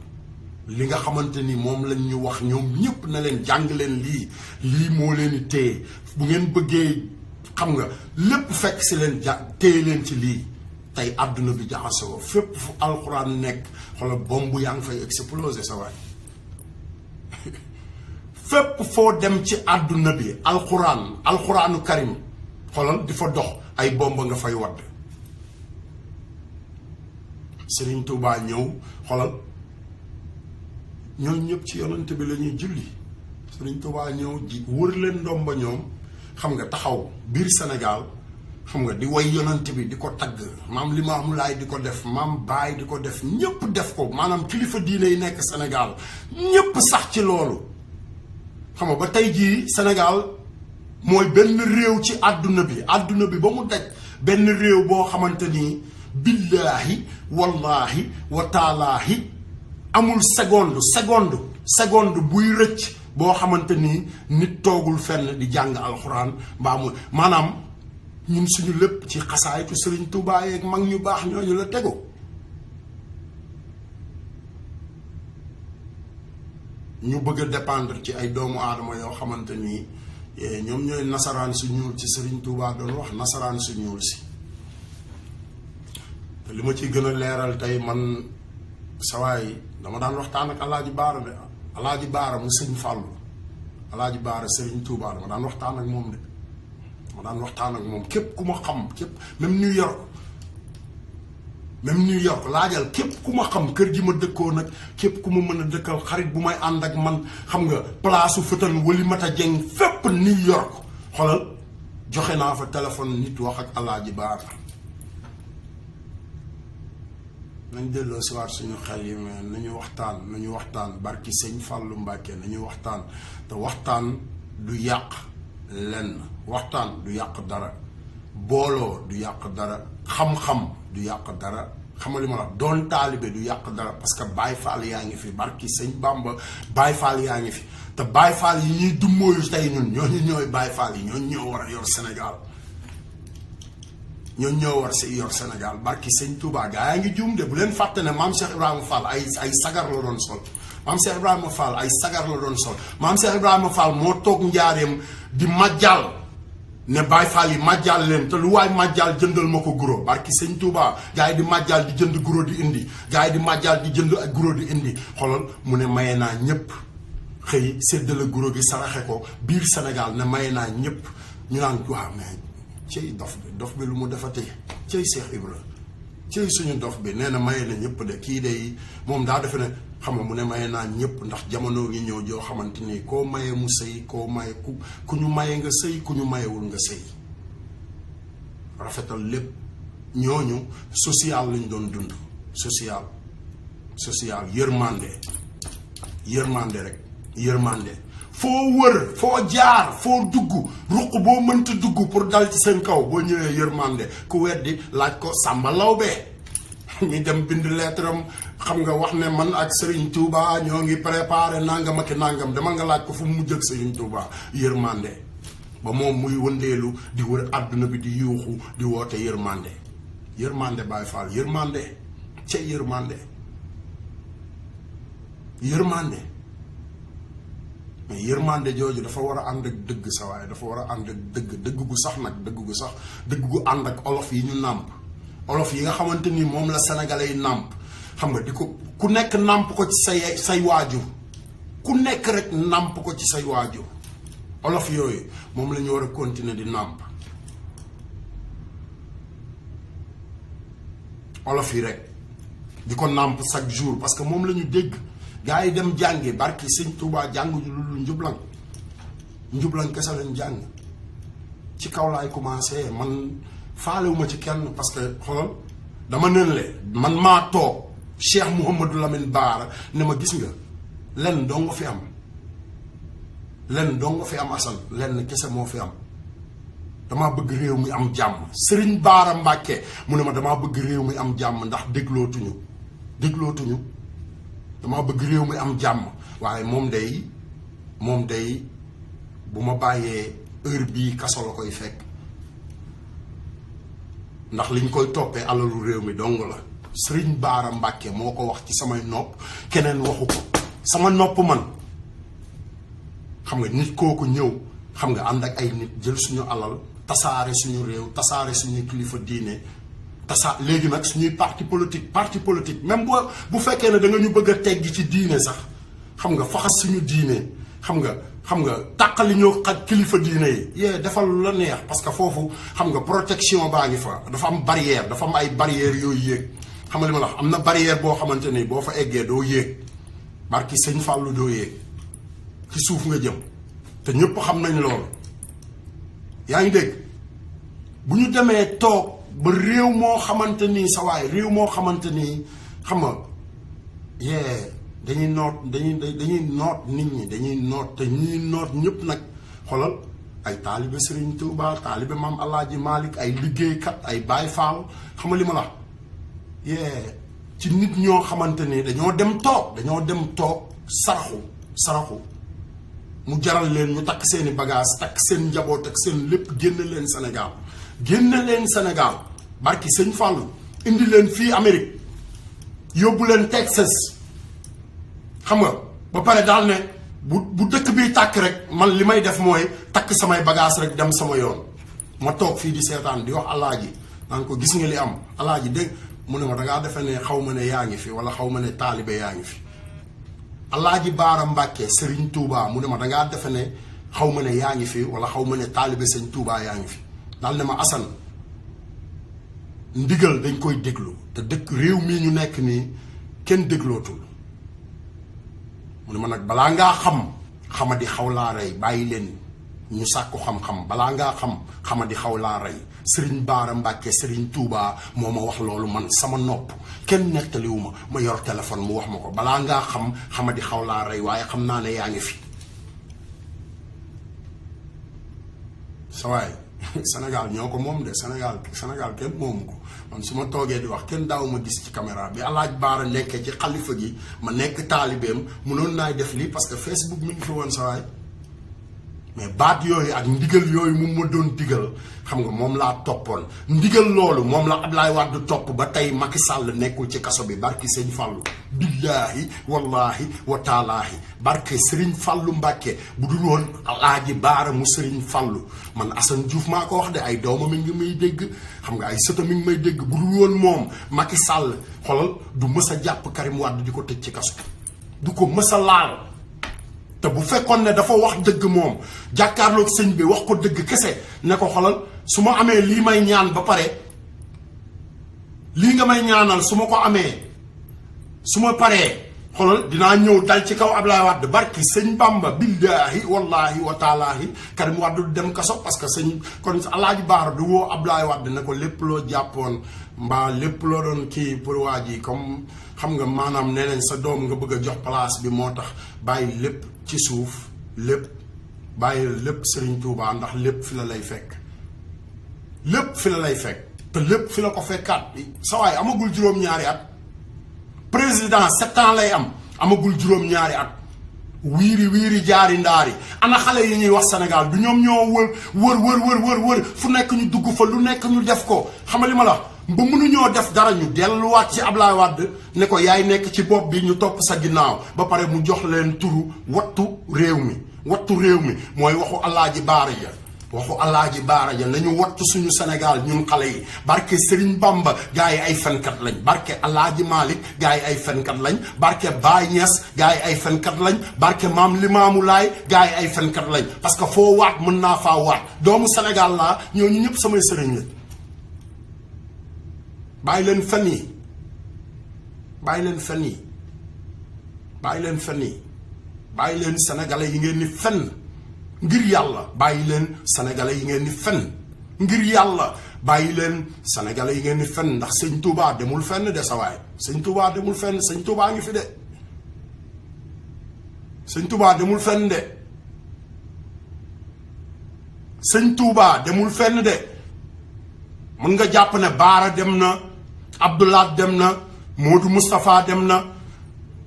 li nga xamante ni moom lañ ñu wax ñoom ñëpp na leen jàng leen lii moo leen di téye bu ngeen bëggee xam nga lépp fekk si leen téye leen ci lii tey àdduna bi jaxasoo fépp fu alxuraan nekk xoolal bomb yaa ngi fay exploser sa waay fépp foo dem ci àdduna bi alxuraanu karim xoolal di fa dox ay bomb nga fay wadd Serigne Touba ñëw xoolal ñooñu ñëpp ci yonent bi la ñuy julli Serigne Touba ñëw ji wër leen ndomba ñoom xam nga taxaw biir Sénégal xam nga di way yonent bi di ko tagg maam Limaamu Laay di ko def maam Baay di ko def ñëpp def ko maanaam kilifa diine yi nekk Sénégal ñëpp sax ci loolu xam nga ba tey jii Sénégal mooy benn réew ci àdduna bi ba mu daj benn réew boo xamante ni billaahi wallaahi wa taalaahi amul seconde buy rëcc boo xamante ni nit toogul fenn di jàng alxuraan mbaa mu maanaam ñun suñu lépp ci xasaayitu Sëriñ Tuubaa yeeg mag ñu baax ñooñu la tegu ñu bëgg a dépendre ci ay doomu aadama yoo xamante ni ñoom ñooy nasaraan su ñuul ci Sëriñ Tuubaa doon wax nasaraan su ñuul si te li ma ciy gën a leeral tey man sawaay dama daan waxtaan ak Alaaji Baara de Alaaji Baara mu sëñ Fàllu Alaaji Baara Sëriñ Tuubaa dama daan waxtaan ak moom de ma daan waxtaan ak moom képp ku ma xam képp même New York laajal képp ku ma xam kër gi ma dëkkoo nag képp ku ma mën a dëkkal xarit bu may ànd ak man xam nga palaasu fëtan wali mata jeng fépp New York xoolal joxe naa fa téléphone nit wax ak Alaaji Baara nañ delloo si waat suñu xel yi mais nañu waxtaan barki sëñ Fàllu Mbàkke nañu waxtaan te waxtaan du yàq lenn waxtaan du yàq dara booloo du yàq dara xam-xam du yàq dara xamali ma la doon taalibe du yàq dara parce que Baay Faal yaa ngi fi barki sëñ Bamba Baay Faal yaa ngi fi te Baay Faal yi ñuy dummóoyu tey ñun ñooy Baay Faal yi ñoo war a yor Sénégal ñoo war si yor Sénégal barki sëñ Touba gaa yaa ngi juum de bu leen fàtte ne maam Cheikh Ibrahima Fall ay sagar la doon sol maam Cheikh Ibrahima Fall ay sagar la doon sol maam Cheikh Ibrahima Fall moo toog njaareem di majjal ne Baay Faal yi majjal leen te lu waay majjal jëndal ma ko guro barki sëñ Touba gaa yi di majjal di jënd guro di indi gaa yi di majjal di jënd ak guro di indi xoolal mu ne maye naa ñëpp xëy séddale guro gi saraxe ko biir Sénégal ne maye naa ñëpp ñu naan waaw mais cey dof bi lu mu defatee cey Cheikh Ibra cey suñu dof bi nee na maye na ñëpp de kii de moom daa defe ne xam nga mu ne maye naa ñëpp ndax jamono ngi ñëw joo xamante ni koo maye mu sëy koo maye ku ñu maye nga sëy ku ñu mayewul nga sëy rafetal lépp ñooñu social lañ doon dund social yërmande rek yërmande foo wër foo jaar foo dugg ruq boo mënta dugg pour dal ci seen kaw boo ñëwee yërmande ku weddi laaj ko Samba Lawbe ñu dem bind lettre am xam nga wax ne man ak Serigne Touba ñoo ngi préparé nangam ak nangam demal nga laaj ko fu mu mujj ak Serigne Touba yërmande ba moom muy wëndeelu di wër àdduna bi di yuuxu di woote yërmande Baay Faal yërmande ca yërmande mais yërmande jooju dafa war a ànd ak dëgg sa waaye dafa war a ànd ak dëgg gu sax dëgg gu ànd ak olof yi ñu nàmp olof yi nga xamante ni moom la sénégalais yi nàmp xam nga di ko ku nekk nàmp ko ci say waajur ku nekk rek nàmp ko ci say waajur olof yooyu moom la ñu war a continuer di nàmp olof yi rek di ko nàmp chaque jour parce que moom la ñu dégg gaa yi dem jàngi barki sëñ Touba jànguñu lu njublan kese lañ jàng ci kaw laay commencé man faalewuma ci kenn parce que xoolal dama neen le man maa toog Cheikh Mouhamadou Lamine Baara ne ma gis nga lenn doo nga fi am lenn doo nga fi am Assane lenn kese moo fi am damaa bëgg réew mi am jàmm Serigne Bara Mbacké mu ne ma damaa bëgg réew mi am jàmm ndax déglootuñu damaa bëgg réew mi am jàmm waaye moom day bu ma bàyyee heure bii kaso la koy fekk ndax liñ koy toppee alalu réew mi dong la Serigne Bara Mbacké moo ko wax ci samay nopp keneen waxu ko sama nopp man xam nga nit kooku ñëw xam nga ànd ak ay nit jël suñu alal tasaare suñu réew tasaare suñuy kilifa diine léegi nag suñuy parti politique même bu fekkee ne da nga ñu bëgg a teggi ci diine sax xam nga faxas suñu diine xam nga tàqali ñoo xaj kilifa diine yi yee defal lu la neex parce que foofu xam nga protection baa ngi fa dafa am barrière dafa am ay barrières yooyu yéeg xam nga li ma la wax am na barrière boo xamante ni boo fa eggee doo yéeg barki sëñ Fallou doo yéeg ci suuf nga jëm te ñëpp xam nañ loolu yaa ngi dégg bu ñu demee toog ba réew moo xamante ni sa waay réew moo xamante ni xam nga yee dañuy noot nit ñi dañuy noot te ñuy noot ñëpp nag xoolal ay taalibe Serigne Touba taalibe Maam Alaaji Malick ay liggéeykat ay Baay Faal xam nga li ma la yee ci nit ñoo xamante ni dañoo dem toog saraxu mu jaral leen ñu takk seeni bagage takk seen njaboot ak seen lépp génn leen Sénégal barki sëñ Fallou indi leen fii Amérique yóbbu leen Texas xam nga ba pare daal ne bu dëkk bi tàkk rek man li may def mooy takk samay bagage rek dem sama yoon ma toog fii di seetaan di wax alaaji naan ko gis nga li am alaaji dégg mu ne ma dangaa defe ne xaw ma ne yaa ngi fi wala xaw ma ne taalibe yaa ngi fi Alaaji Baara Mbàkke Serigne Touba mu ne ma dangaa defe ne xaw ma ne yaa ngi fi wala xaw ma ne taalibe sëñ Touba yaa ngi fi daal ne ma Assane ndigal dañ koy déglu te dëkk réew mii ñu nekk nii kenn déglootul mu ne ma nag balaa ngaa xamadi xaw laa rey bàyyi leen ñu sàkku xam-xam balaa ngaa xamadi xaw laa rey Serigne Bara Mbacké Serigne Touba moo ma wax loolu man sama nopp kenn nettaliwu ma yor téléphone mu wax ma ko balaa ngaa xamadi xaw laa rey waaye xam naa ne yaa ngi fi sa waay Sénégal ñoo ko moom de Sénégal kenn moomu ko man su ma toogee di wax kenn daaw ma gis ci caméra bi Alaaji Baara nekkee ci xalifa gi ma nekk taalibeem mënoon naay def lii parce que Facebook mi ngi fi woon sa waay mais baat yooyu ak ndigal yooyu mu ma doon digal xam nga moom laa toppoon ndigal loolu moom la Ablaye Wade topp ba tey Macky Sall nekkul ci kaso bi barki sëñ Fallou billaahi wallaahi wa taalaahi barke Serigne Fallou Mbacké bu dul woon Alaaji Baara mu Serigne Fallou man Assane Diouf maa ko wax de ay doomam mi ngi may dégg xam nga ay sëtam mi ngi may dégg bu dul woon moom Macky Sall xolal du mës a jàpp Karim Wade di ko tëj ci kaso du ko mës a laal te bu fekkoon ne dafa wax dëgg moom jàkkaarloog sëñ bi wax ko dëgg kese ne ko xolal su ma amee lii may ñaan ba pare lii nga may ñaanal su ma ko amee su ma paree xolal dinaa ñëw dal ci kaw Ablaye Wade barki sëñ Bamba billaahi wallaahi wa taalaahi Karim Wade du dem kaso parce que sëñ kon Alaaji Baara du woo Ablaye Wade ne ko lépp loo jàppoon mbaa lépp loo doon kii pour waa ji comme xam nga maanaam nee nañ sa doom nga bëgg a jox place bi moo tax bàyyi lépp ci suuf lépp bàyyi lépp Serigne Touba ndax lépp fi la lay fekk lépp fi la lay fekk te lépp fi la ko fekkaat sa waay amagul juróom-ñaari at président 7 ans lay amagul juróom-ñaari at wiiri jaari ndaari ana xale yi ñuy wax Sénégal du ñoom ñoo wër fu nekk ñu dugg fa lu nekk ñu def ko xam nga li ma la ba mënuñoo def dara ñu delluwaat ci Ablaye Wade ne ko yaay nekk ci bopp bi ñu topp sa ginnaaw ba pare mu jox leen turu wattu réew mi mooy waxu Alaaji Baara ja waxu Alaaji Baara ja nañu wattu suñu Sénégal ñun xale yi barke Serigne Bamba gars yi ay fenkat lañ barke Alaaji Malick gars yi ay fenkat lañ barke Baye Niass gars yi ay fenkat lañ barke Maam Limaamu Laay gars yi ay fenkat lañ parce que foo waat mën naa faa waat doomu Sénégal laa ñooñu ñëpp samay sëriñ lañ bàyyi leen fen yi bàyyi leen sénégalais yi ngeen ni fen ngir yàlla bàyyi leen sénégalais yi ngeen ni fen ngir yàlla bàyyi leen sénégalais yi ngeen ni fen ndax sëñ Touba demul fenn de sa waay sëñ Touba demul fenn sëñ Touba ngi fi de sëñ Touba demul fenn de sëñ Touba demul fenn de mun nga jàpp ne Baara dem na Abdoulaat dem na Modou Moustapha dem na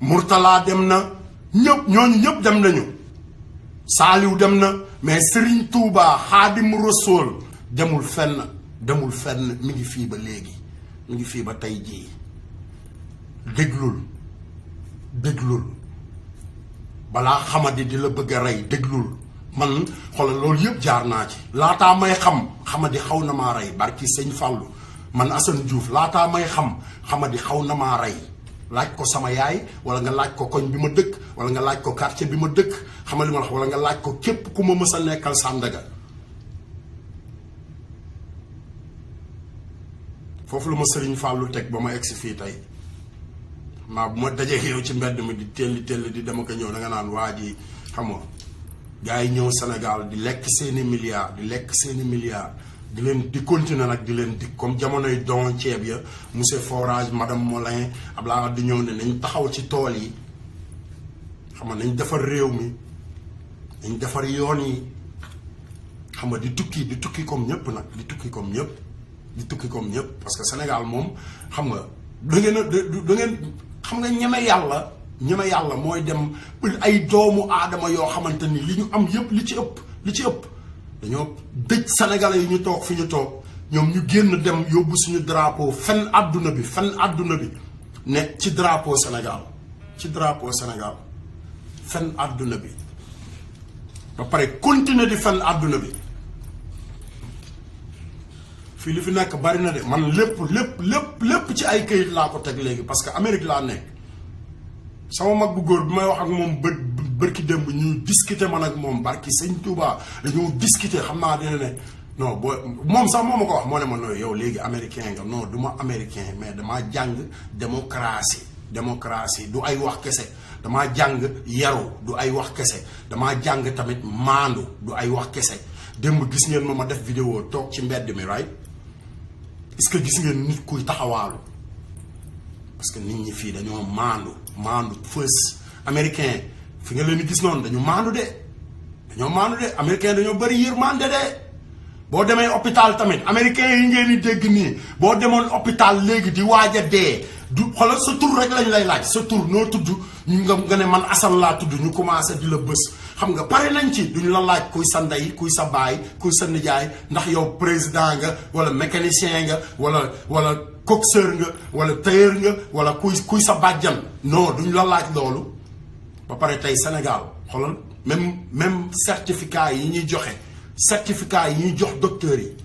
Mourtala dem na ñëpp ñooñu ñëpp dem nañu Saaliw dem na mais Serigne Touba Xaadimu Rasuul demul fenn mi ngi fii ba léegi mi ngi fii ba tey jii déglul balaa xamadi di la bëgg a rey déglul man xoolal loolu yëpp jaar naa ci laataa may xam xamadi xaw na maa rey barki sëñ Fallou man Assane Diouf laataa may xam xamadi xaw na maa rey laaj ko sama yaay wala nga laaj ko koñ bi ma dëkk wala nga laaj ko quartier bi ma dëkk xamal li ma wax wala nga laaj ko képp ku ma mës a nekkal Sandaga foofu la ma Serigne Fallou teg ba ma egsi fii tey maa bu ma dajee yow ci mbedd mi di telli di dama ko ñëw da nga naan waa ji xam nga gars yi ñëw Sénégal di lekk seeni milliards di leen di continuer nag di leen dik comme jamonoy don ceeb ya monsieur Forage madame Molin Abdoulaye Wade di ñëw ne nañ taxaw ci tool yi xam nga nañ defar réew mi nañ defar yoon yi xam nga di tukki comme ñëpp nag di tukki comme ñëpp parce que Sénégal moom xam nga da ngeen xam nga ñeme yàlla mooy dem ay doomu aadama yoo xamante ni li ñu am yëpp li ci ëpp dañoo dëj sénégalais yi ñu toog fi ñu toog ñoom ñu génn dem yóbbu suñu drapeau fenn àdduna bi ne ci drapeau Sénégal fenn àdduna bi ba pare continuer di fenn àdduna bi fii li fi nekk bari na de man lépp ci ay këyit laa ko teg léegi parce que Amérique laa nekk sama mag bu góor bi may wax ak moom bërki démb ñu discuter man ak moom barki sëñ Touba dañoo discuter xam naa dina ne non boo moom sax moo ma ko wax moo ne ma nooy yow léegi américain nga non du ma américain mais damaa jàng démocratie du ay wax kese damaa jàng yaru du ay wax kese damaa jàng tamit maandu du ay wax kese démb gis ngeen ma def vidéo toog ci mbedd mi right est-ce que gis ngeen nit kuy taxawaalu parce que nit ñi fii dañoo maandu fës américain fi nga leen di gis noonu dañoo maandu de américain dañoo bëri yërmande de boo demee hôpital tamit américain yi ngeen di dégg nii boo demoon hôpital léegi di waaj a dee du xoolal sa tur rek lañ lay laaj sa tur noo tudd ñu nga ne man Assane laa tudd ñu commencé di la bës xam nga pare nañ ci duñu la laaj kuy sa ndey kuy sa baay kuy sa nijaay ndax yow président nga wala mécanicien nga wala coxeur nga wala tailleur nga wala kuy sa bàjjan non duñu la laaj loolu ba pare tey Sénégal xoolal même certificat yi ñuy joxe certificat yi ñuy jox docteurs yi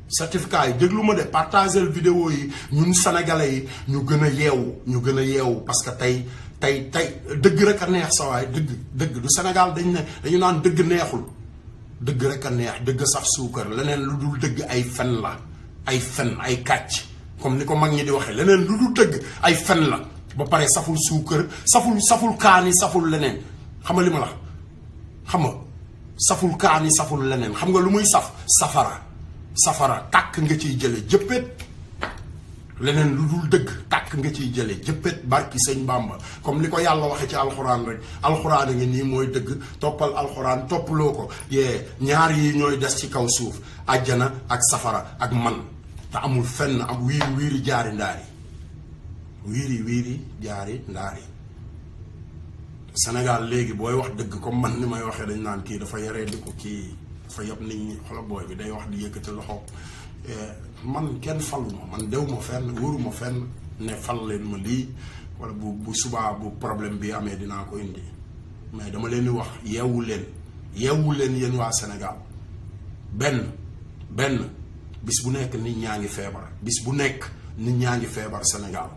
certificat yi déglu ma de partager vidéo yi ñun sénégalais yi ñu gën a yeewu parce que tey dëgg rek a neex sa waay dëgg du Sénégal dañu naan dëgg neexul dëgg rek a neex dëgg saf suukar leneen lu dul dëgg ay fen la ay kàcc comme ni ko mag ñi di waxee leneen lu dul dëgg ay fen la ba pare saful suukar saful kaani saful leneen xam nga li ma la xam nga saful kaani saful leneen xam nga lu muy safara tàkk nga ciy jële jëppét leneen lu dul dëgg tàkk nga ciy jële jëppét barki sëñ Bamba comme ni ko yàlla waxee ci alxuraan rek alxuraan a ngi nii mooy dëgg toppal alxuraan toppaloo ko ñaar yi ñooy des ci kaw suuf àjjana ak safara ak man te amul fenn am wiiri jaari ndaari wiiri jaari ndaari Sénégal léegi booy wax dëgg comme man ni may waxee dañ naan kii dafa yaree di ko kii dafa yab nit ñi xoolal booy bi day wax di yëkkati loxo man kenn faluma man dew ma fenn wóoruma fenn ne fal leen ma lii wala bu subaa bu problème bi amee dinaa ko indi mais dama leen di wax yeewu leen yéen waa Sénégal benn bis bu nekk nit ñaa ngi feebar Sénégal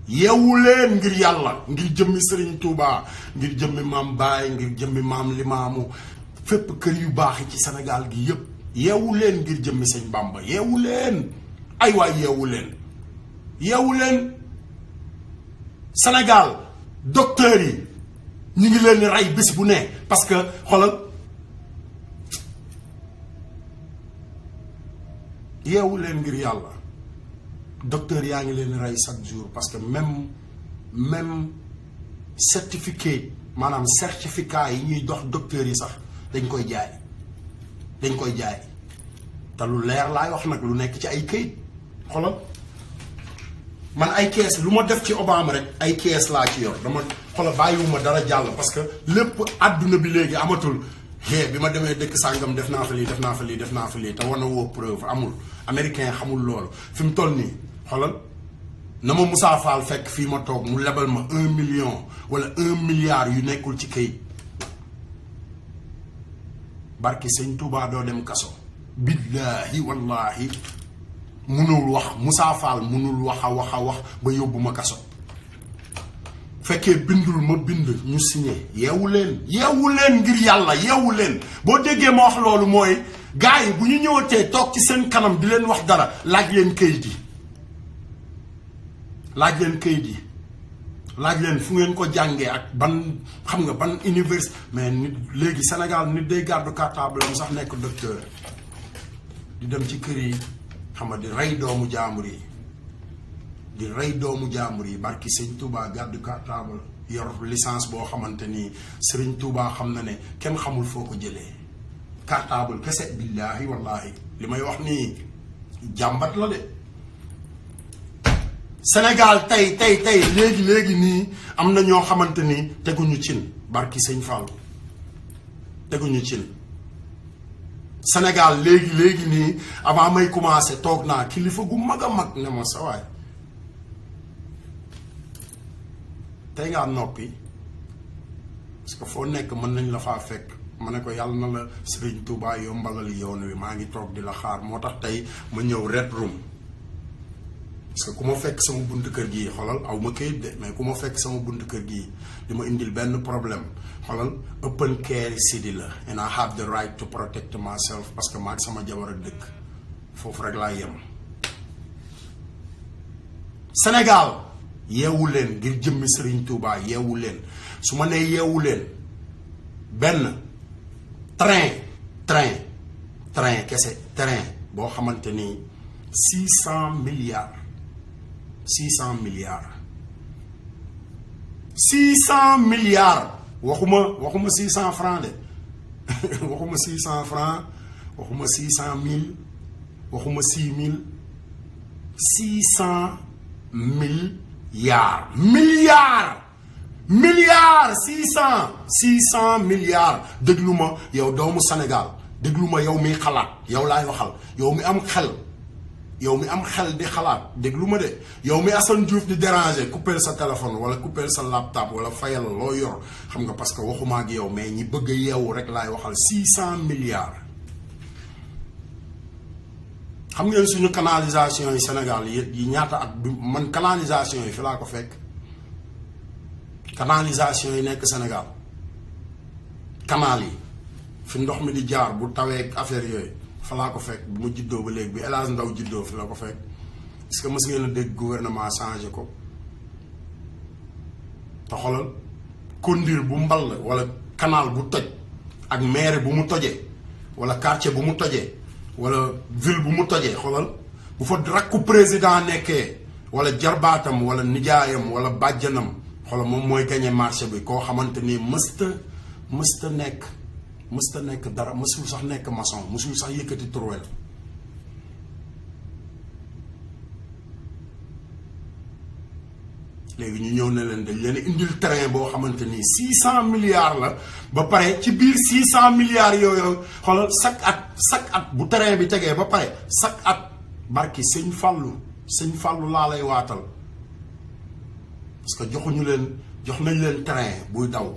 yeewu leen ngir yàlla ngir jëmmi Serigne Touba ngir jëmmi maam Baye ngir jëmmi maam Limaamu fépp kër yu baax yi ci Sénégal gi yëpp yeewu leen ngir jëmmi sëñ Bamba yeewu leen ay waay yeewu leen Sénégal docteur yi ñu ngi leen di rey bés bu ne parce que xoolal yeewu leen ngir yàlla docteur yaa ngi leen di rey chaque jour parce que même certificat yi ñuy dox docteurs yi sax dañ koy jaay dañ koy jaay te lu leer laay wax nag lu nekk ci ay këyit xoolal man ay kees lu ma def ci Obama rek ay kees laa ci yor dama xoolal bàyyiwuma dara jàll parce que lépp àdduna bi léegi amatul bi ma demee dëkk sàngam def naa fa lii def naa fa lii def naa fa lii te wana woo preuve amul américain xamul loolu fi mu toll nii xoolal na ma Moussa Fall fekk fii ma toog mu lebal ma 1 million wala 1 milliard yu nekkul ci këyit barki sëñ Touba doo dem kaso billaahi wallaahi munul wax Moussa Fall munul wax a wax ba yóbbu ma kaso fekkee bindul ma bind ñu signé yeewu leen ngir yàlla yeewu leen boo déggee ma wax loolu mooy gars yi bu ñu ñëwatee toog ci seen kanam di leen wax dara laaj leen kayit yi laaj leen fu ngeen ko jàngee ak ban xam nga ban université mais nit léegi Sénégal nit day gàddu cartable am sax nekk docteur di dem ci kër yi xam nga di rey doomu jaambur yi barki sëñ Touba gàddu cartable yor licence boo xamante ni Serigne Touba xam na ne kenn xamul foo ko jëlee cartable kese billaahi wallaahi li may wax nii jàmbat la de Sénégal tey léegi nii am na ñoo xamante ni teguñu cin barki sëñ Fall teguñu cin Sénégal léegi nii avant may commencé toog naa kilifa gu mag a mag ne ma sa waay tey ngaa noppi parce que foo nekk mën nañ la faa fekk ma ne ko yàlla na la Serigne Touba yombalal yoon wi maa ngi toog di la xaar moo tax tey ma ñëw red room parce que ku ma fekk sama buntu kër gii xoolal aw ma kayit de mais ku ma fekk sama buntu kër gii di ma indil benn problème xoolal open carry city la and I have the right to protect myself parce que maag sama jabar ak dëkk foofu rek laa yem Sénégal yeewu leen ngir jëmmi Serigne Touba yeewu leen su ma nee yeewu leen benn train kese train boo xamante ni 600 milliards 600 milliards waxuma 600 francs de waxuma 600 francs waxuma 600 000 waxuma 6 000 600 milliards 600 milliards déglu ma yow doomu Sénégal déglu ma yow miy xalaat yow laay waxal yow mi am xel di xalaat déglu ma de yow mi Assane Diouf di déranger coupeel sa téléphone wala coupeel sa laptop wala fayal loo yor xam nga parce que waxuma ak yow mais ñi bëgg a yeewu rek laay waxal 600 milliards xam ngeen suñu canalisation yi Sénégal yi ñaata at bi man canalisation yi fi laa ko fekk canalisation yi nekk Sénégal canal yi fi ndox mi di jaar bu tawee affaire yooyu fa laa ko fekk bu ma juddoo ba léegi bi El Hadj Ndaw juddoo fi la ko fekk est-ce que mës ngeen a dégg gouvernement changé ko te xoolal conduire bu mbal wala canal bu toj ak maire bu mu tojee wala quartier bu mu tojee wala ville bu mu tojee xoolal bu fa rakku président nekkee wala jarbaatam wala nijaayam wala bàjjanam xoolal moom mooy gagné marché bi koo xamante ni mësta nekk dara mësul sax nekk maçon mësul sax yëkkati turwel léegi ñu ñëw ne leen dañ leen indil train boo xamante ni 600 milliards la ba pare ci biir 600 milliards yooyu xoolal chaque at bu train bi tegee ba pare chaque at barki sëñ Fallou laa lay waatal parce que jox nañ leen train buy daw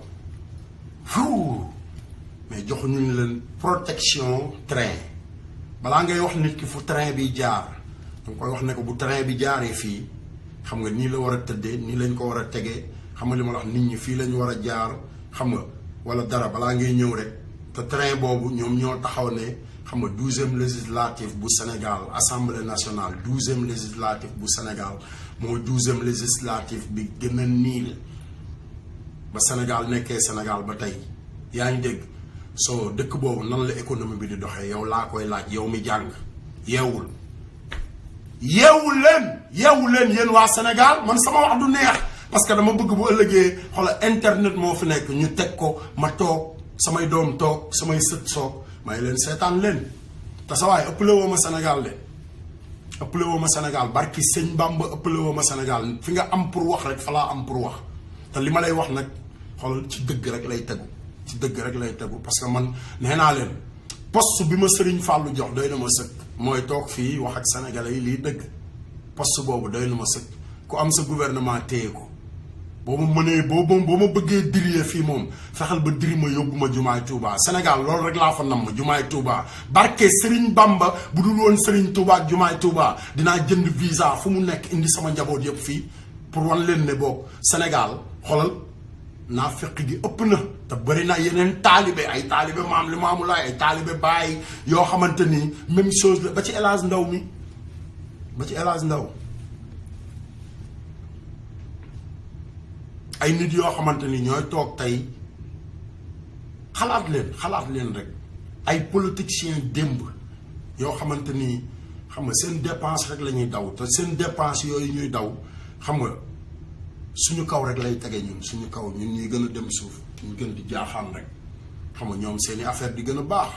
mais joxuñu leen protection train balaa ngay wax nit ki fu train bi jaar danga koy wax ne ko bu train bi jaaree fii xam nga nii la war a tëddee nii lañ ko war a tegee xam nga li ma la wax nit ñi fii lañ war a jaar xam nga wala dara balaa ngay ñëw rek te train boobu ñoom ñoo taxaw ne xam nga 12e législative bu Sénégal assemblée nationale 12e législative bu Sénégal mooy 12e législative bi gën a niil ba Sénégal nekkee Sénégal ba tey yaa ngi dégg soo dëkk boobu nan la économie bi di doxee yow laa koy laaj yow mi jàng yeewu leen yéen waa Sénégal man sama wax du neex parce que dama bëgg bu ëllëgee xoolal internet moo fi nekk ñu teg ko ma toog samay doom toog samay sët soog may leen seetaan leen te sa waay ëppale woo ma Sénégal de ëppale woo ma Sénégal barki sëñ Bamba ëppale woo ma Sénégal fi nga am pour wax rek fa laa am pour wax te li ma lay wax nag xool ci dëgg rek lay tegu ci dëgg rek lay tegu parce que man nee naa leen poste bi ma Serigne Fallou jox doy na ma sëkk mooy toog fii wax ak sénégalais yi lii dëgg poste boobu doy na ma sëkk ku am sa gouvernement téye ko boo ma mënee boo ma bëggee diriger fii moom fexeel ba diri ma yóbbu ma jumaay Touba Sénégal loolu rek laa fa namm jumaay Touba barke Serigne Bamba bu dul woon Serigne Touba ak jumaay Touba dinaa jënd visa fu mu nekk indi sama njaboot yëpp fii pour wan leen ne boog Sénégal xoolal naa fekk gi ëpp na te bëri na yeneen taalibe ay taalibe maam li maamu laay ay taalibe bàyyi yoo xamante ni même chose la ba ci El Hadj Ndaw mi ba ci El Hadj Ndaw ay nit yoo xamante ni ñooy toog tey xalaat leen rek ay politiciens démb yoo xamante ni xam nga seen dépense rek la ñuy daw te seen dépense yooyu ñuy daw xam nga suñu kaw rek lay tege ñun suñu kaw ñun ñuy gën a dem suuf ñu gën di jaaxaan rek xam nga ñoom seeni affaire di gën a baax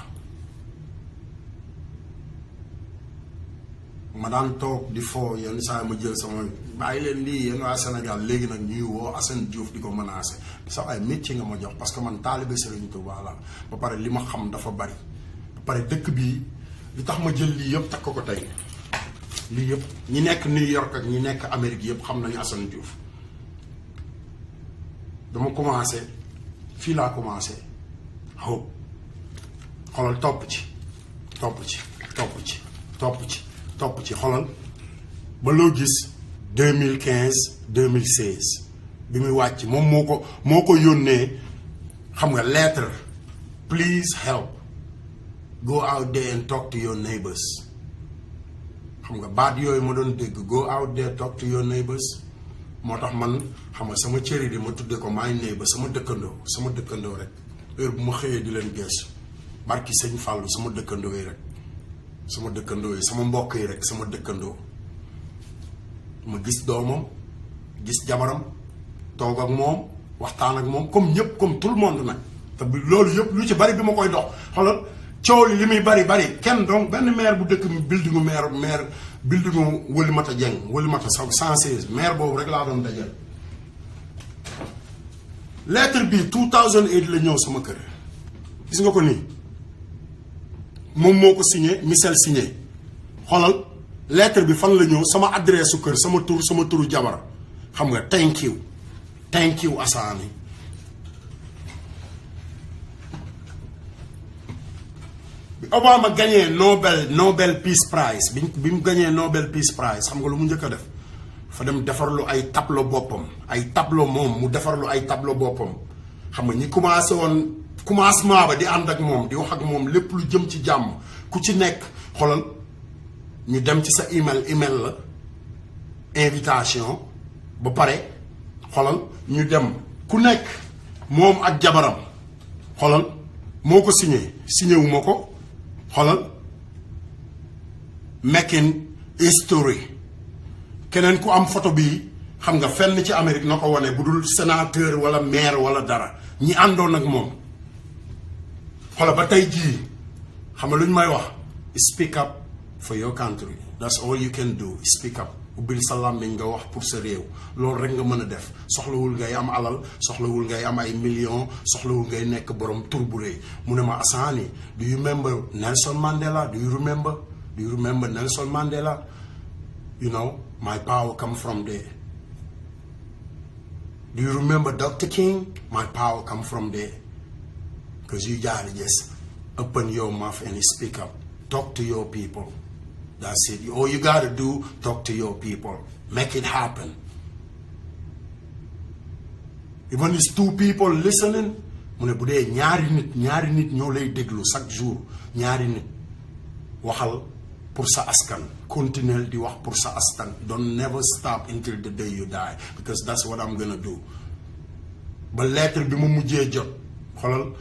ma daan toog di foo yenn saa ma jël sama bàyyi leen lii yéen waa Sénégal léegi nag ñuy woo Assane Diouf di ko menacé sax ay métier nga ma jox parce que man taalibe Serigne Touba la ba pare li ma xam dafa bari ba pare dëkk bii li tax ma jël lii yëpp takk ko tey lii yëpp ñi nekk New York ak ñi nekk Amérique yëpp xam nañu Assane Diouf dama commencé fii laa commencé xaw xoolal topp ci xoolal ba loo gis 2015 2016 bi muy wàcc moom moo ko yónnee xam nga lettre please help go out there and talk to your neighbors xam nga baat yooyu ma doon dégg go out there talk to your neighbors moo tax man xam nga sama cëri di ma tuddee ko maay neighbor sama dëkkandoo rek heure bu ma xëyee di leen gees barki sëñ Fallou sama dëkkandoo yi rek sama mbokk yi rek sama dëkkandoo ma gis doomam gis jabaram toog ak moom waxtaan ak moom comme ñëpp comme tout le monde nag te bi loolu yëpp lu ci bari bi ma koy dox xoolal coow li muy bari kenn donc benn maire bu dëkk buildingu maire buildingu Wëlimata Dieng Wëlimata 116 maire boobu rek laa doon dajal lettre bi 2008 la ñëw sama kër gis nga ko nii moom moo ko signé Michel signé xoolal lettre bi fan la ñëw sama adresse su kër sama turu jabar xam nga thank you Assane bi Obama gagné Nobel Peace Prize bi mu gagné Nobel Peace Prize xam nga lu mu njëkk a def fa dem defarlu ay tableau boppam moom mu defarlu ay tableau boppam xam nga ñi commencement ba di ànd ak moom di wax ak moom lépp lu jëm ci jàmm ku ci nekk xoolal ñu dem ci sa email la invitation ba pare xoolal ñu dem ku nekk moom ak jabaram xoolal moo ko signé wu ma ko xoolal making history keneen ku am photo bi xam nga fenn ci Amérique na ko wane bu dul sénateur wala maire wala dara ñi àndoon ak moom xoolal ba tey jii xam nga lu ñu may wax speak up for your country that's all you can do speak up ubbil sa làmmiñ nga wax pour sa réew loolu rek nga mën a def soxlawul ngay am alal soxlawul ngay am ay millions soxlawul ngay nekk borom tur bu rëy mu ne ma Assane do you remember Nelson Mandela do you remember Nelson Mandela you know my power come from there do you remember Dr. King my power come from there because you gotta just open your mouth and speak up talk to your people. That's it. All you got to do, talk to your people. Make it happen. Even if 2 people listening, mu ne bu dee ñaari nit ñoo lay déglu chaque jour ñaari nit waxal pour sa askan continuer di wax pour sa askan don't never stop until the day you die because that's what I'm gonna do. ba lettre bi ma mujjee jot xoolal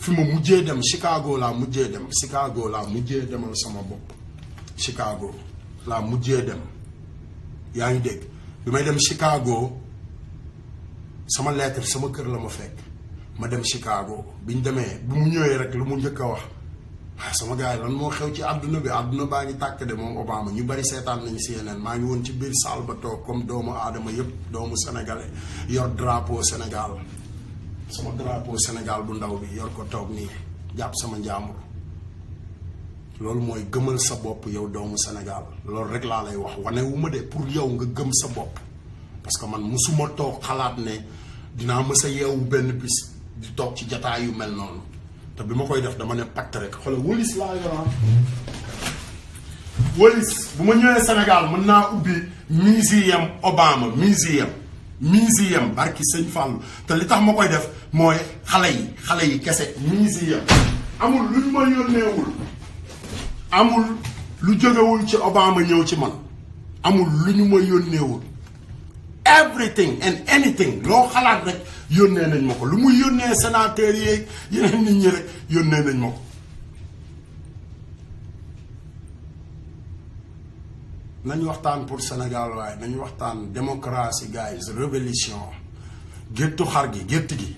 fi ma mujjee dem Chicago laa mujjee demal sama bopp Chicago laa mujjee dem yaa ngi dégg bi may dem Chicago sama lettre sama kër la ma fekk ma dem Chicago bi ñu demee bi mu ñëwee rek lu mu njëkk a wax sama gars yi lan moo xew ci àdduna bi àdduna baa ngi tàkk de moom Obama ñu bari seetaan nañu CNN maa ngi woon ci biir salle ba toog comme doomu aadama yëpp doomu sénégalais yor drapeau Sénégal sama drapeau Sénégal bu ndaw bi yor ko toog nii jàpp sama njàmbur loolu mooy gëmal sa bopp yow doomu Sénégal loolu rek laa lay wax wane wu ma de pour yow nga gëm sa bopp parce que man musuma toog xalaat ne dinaa mës a yeewu benn bis di toog ci jataay yu mel noonu te bi ma koy def dama ne pacte rek xoolal wëlis laa yor wëlis bu ma ñëwee Sénégal mën naa ubbi museum Obama museum barki sëñ Fallou te li tax ma koy def mooy xale yi kese museum amul lu ñu ma yónneewul amul lu jógewul ci Obama ñëw ci man amul lu ñu ma yónneewul everything and anything loo xalaat rek yónnee nañ ma ko lu muy yónnee sénateur yeeg yeneen nit ñi rek yónnee nañ ma ko nañ waxtaan pour Sénégal waaye nañ waxtaan démocratie guys révolution géttu xar gi gétt gi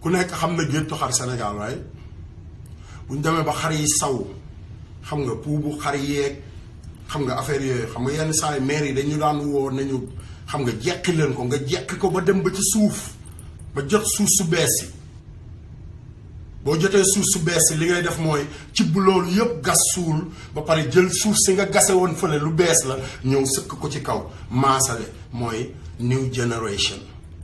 ku nekk xam na géttu xar Sénégal waaye buñ demee ba xar yi saw xam nga puubu xar yeeg xam nga affaire yooyu xam nga yenn saa yi maire yi dañu daan woo nañu xam nga jeqi leen ko nga jeqi ko ba dem ba ci suuf ba jot suuf su bees yi boo jotee suuf su bees yi li ngay def mooy ci bu loolu yëpp gas suul ba pare jël suuf si nga gase woon fële lu bees la ñëw sëkk ko ci kaw maasale mooy new generation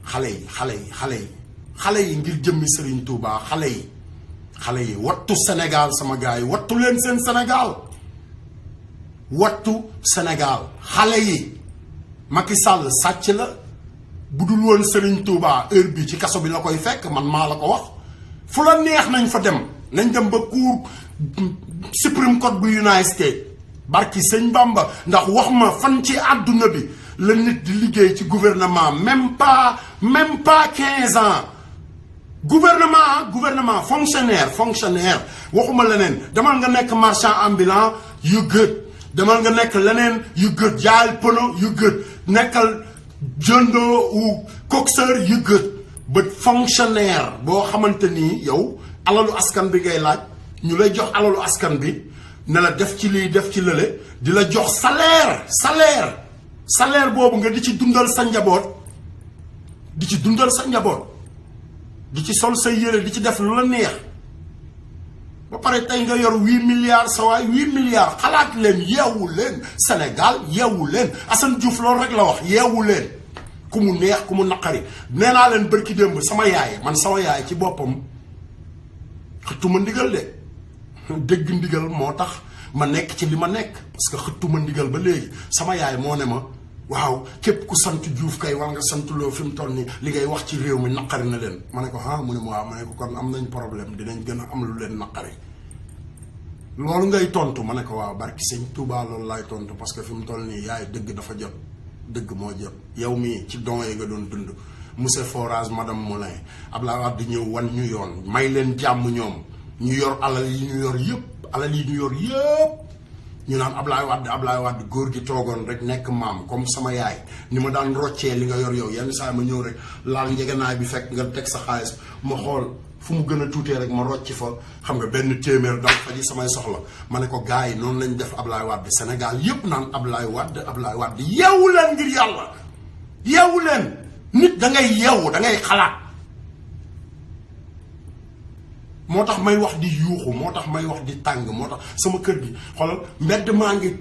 xale yi ngir jëmmi Serigne Touba xale yi wattu Sénégal sama gars yi wattu leen seen Sénégal wattu Sénégal xale yi Macky Sall sàcc la bu dul woon Serigne Touba heure bi ci kaso bi la koy fekk man maa la ko wax fu la neex nañ fa dem nañ dem ba cour Supreme Court bu United States barki sëñ Bamba ndax wax ma fan ci àdduna bi la nit di liggéey ci gouvernement même pas 15 ans gouvernement fonctionnaire waxuma leneen demal nga nekk marchand ambulant yu gët demal nga nekk leneen yu gët jaay pono yu gët nekkal jëndoo ou coxeur yu gët ba fonctionnaire boo xamante ni yow alalu askan bi ngay laaj ñu lay jox alalu askan bi ne la def ci lii def ci lële di la jox salaire boobu nga di ci dundal sa njaboot di ci sol say yére di ci def lu la neex ba pare tey nga yor 8 milliards sa waay 8 milliards xalaat leen yeewu leen Sénégal yeewu leen Assane Diouf loolu rek la wax yeewu leen ku mu neex ku mu naqari nee naa leen bërki démb sama yaay ci boppam xëttuma ndigal de dégg ndigal moo tax ma nekk ci li ma nekk parce que xëttuma ndigal ba léegi sama yaay moo ne ma waaw képp ku sant Diouf kay war nga sant loo fi mu toll nii li ngay wax ci réew mi naqari na leen ma ne ko mu ne ma waaw ma ne ko kon am nañ problème dinañ gën a am lu leen naqari loolu ngay tontu ma ne ko waaw barki sëñ Touba loolu laay tontu parce que fi mu toll nii yaay dëgg dafa jot dëgg moo jot yow mii ci don yi nga doon dund monsieur Forage madame Moulin Abdoulaye Wade di ñëw wan ñu yoon may leen jàmm ñoom ñu yor alal yi ñu yor yëpp ñu naan Abdoulaye Wade góor gi toogoon rek nekk maam comme sama yaay ni ma daan roccee li nga yor yow yenn saa ma ñëw rek laal njëganaay bi fekk nga teg sa xaalis ma xool fu mu gën a tuutee rek ma rocci fa xam nga benn téeméer dal fa ji samay soxla ma ne ko gars yi noonu lañ def Abdoulaye Wade Sénégal yëpp naan Abdoulaye Wade yeewu leen ngir yàlla yeewu leen nit da ngay yeewu da ngay xalaat moo tax may wax di yuuxu moo tax may wax di tàng moo tax sama kër gi xoolal mbedd maa ngi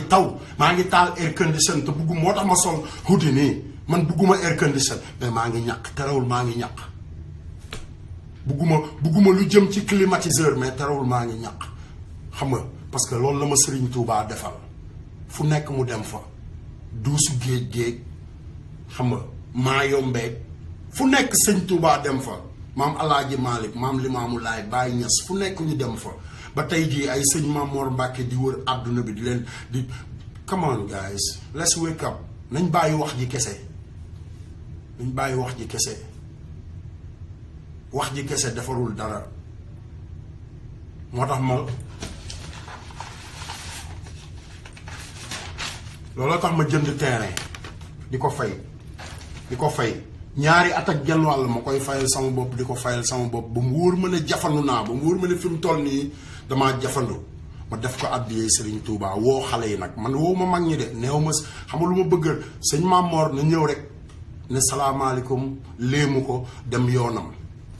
taw maa ngi taal air condition te buggu moo tax ma sol hoodie nii man bugguma air condition mais maa ngi ñàkk terewul maa ngi ñàkk bugguma lu jëm ci climatiseur mais terewul maa ngi ñàkk xam nga parce que loolu la ma Serigne Touba defal fu nekk mu dem fa duusu géej xam nga maa yombeeg fu nekk sëñ Touba dem fa maam Alaaji Malick maam Limaamu Laay Baay Ñas fu nekk ñu dem fa ba tey jii ay sëñ Maam Mor Mbàkke di wër àdduna bi di leen di come on guys let's wake up nañ bàyyi wax ji kese wax ji kese defarul dara moo tax ma looloo tax ma jënd terrain di ko fay ñaari at ak genn wàll ma koy fayal sama bopp di ko fayal sama bopp ba mu wóor ma ne jafandu naa ba mu wóor ma ne fi mu toll nii damaa jafandu ma def ko addiyee Serigne Touba woo xale yi nag man woo ma mag ñi de neew ma xam nga lu ma bëgg sëñ Mamor na ñëw rek ne salaamaaleykum léemu ko dem yoonam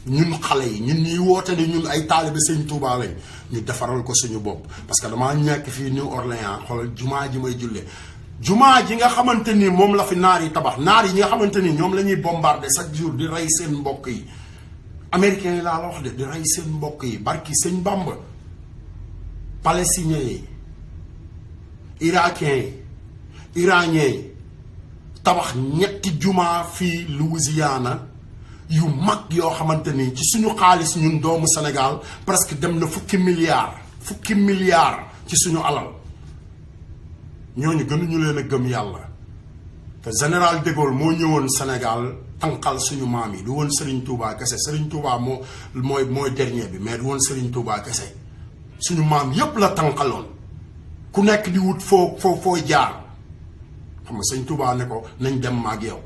ñun xale yi ñun ñuy woote ne ñun ay taalibe sëñ Touba lañ ñu defaral ko suñu bopp parce que damaa ñàkk fii New Orleans xoolal jumaa ji may jullee jumaa ji nga xamante ni moom la fi naar yi tabax naar yi nga xamante ni ñoom la ñuy bombardé chaque jour di rey seen mbokk yi américains yi laa la wax de di rey seen mbokk yi barki sëñ Bamba palestiniens yi irakiens yi iraniens yi tabax ñetti jumaa fii Louisiana yu mag yoo xamante ni ci suñu xaalis ñun doomu Sénégal presque dem na fukki milliards ci suñu alal ñooñu gënuñu leen a gëm yàlla te général de Gaulle moo ñëwoon Sénégal tànqal suñu maam yi du woon Serigne Touba kese Serigne Touba mooy dernier bi mais du woon Serigne Touba kese suñu maam yépp la tànqaloon ku nekk di wut foo jaar xam nga Serigne Touba ne ko nañ dem ma ak yow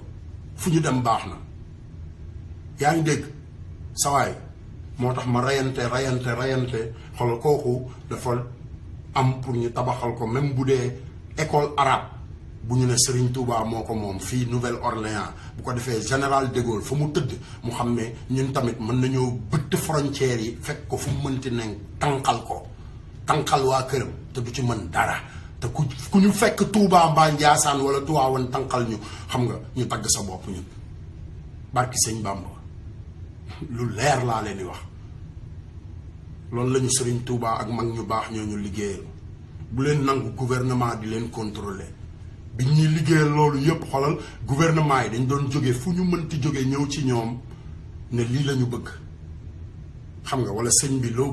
fu ñu dem baax na yaa ngi dégg sawaay moo tax ma rayante xoolal kooku dafa am pour ñu tabaxal ko même bu dee école arabe bu ñu ne Serigne Touba moo ko moom fii Nouvelle-Orléans bu ko defee général de Gaulle fa mu tëdd mu xam ne ñun tamit mën nañoo bëtt frontières yi fekk ko fu mu mënti ne tànqal waa këram te du ci mën dara te ku ñu fekk Touba mbaa Njaasaan wala Tiwaawan tànqal ñu xam nga ñu tagg sa bopp ñun barki sëñ Bamba lu leer laa leen di wax loolu la ñu Serigne Touba ak mag ñu baax ñoo ñu liggéeyal bu leen nangu gouvernement di leen contrôler bi ñuy liggéeyal loolu yëpp xoolal gouvernement yi dañ doon jóge fu ñu mënti jóge ñëw ci ñoom ne lii la ñu bëgg xam nga wala sëñ bi loo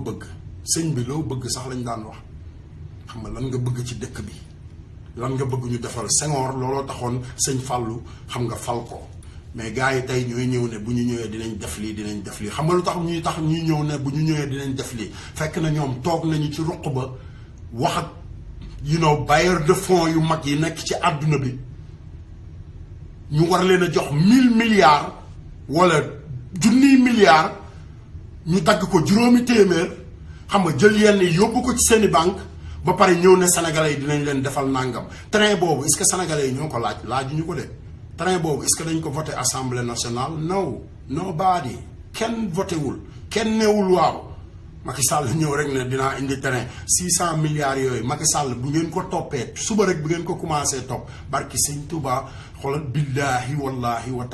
bëgg sax lañ daan wax xam nga lan nga bëgg ci dëkk bi lan nga bëgg ñu defal Senghor looloo taxoon sëñ Fallou xam nga fal ko mais gars yi tey ñooy ñëw ne bu ñu ñëwee dinañ def lii xam nga lu tax ñuy ñëw ne bu ñu ñëwee dinañ def lii fekk na ñoom toog nañu ci ruq ba wax ak bailleur de fonds yu mag yi nekk ci àdduna bi ñu war leen a jox 1000 milliards wala junniy milliards ñu dagg ko juróomi téeméer xam nga jël yenn yóbbu ko ci seeni banque ba pare ñëw ne sénégalais yi dinañ leen defal nàngam train boobu est-ce que sénégalais yi ñoo ko laajuñu ko de train boobu est-ce que dañ ko voté assemblée nationale nobody kenn voté wul kenn neewul waaw Macky Sall ñëw rek ne dinaa indi train 600 milliards yooyu Macky Sall bu ngeen ko toppee suba rek bu ngeen ko commencé topp barki sëñ Touba xoolal billaahi wallaahi wa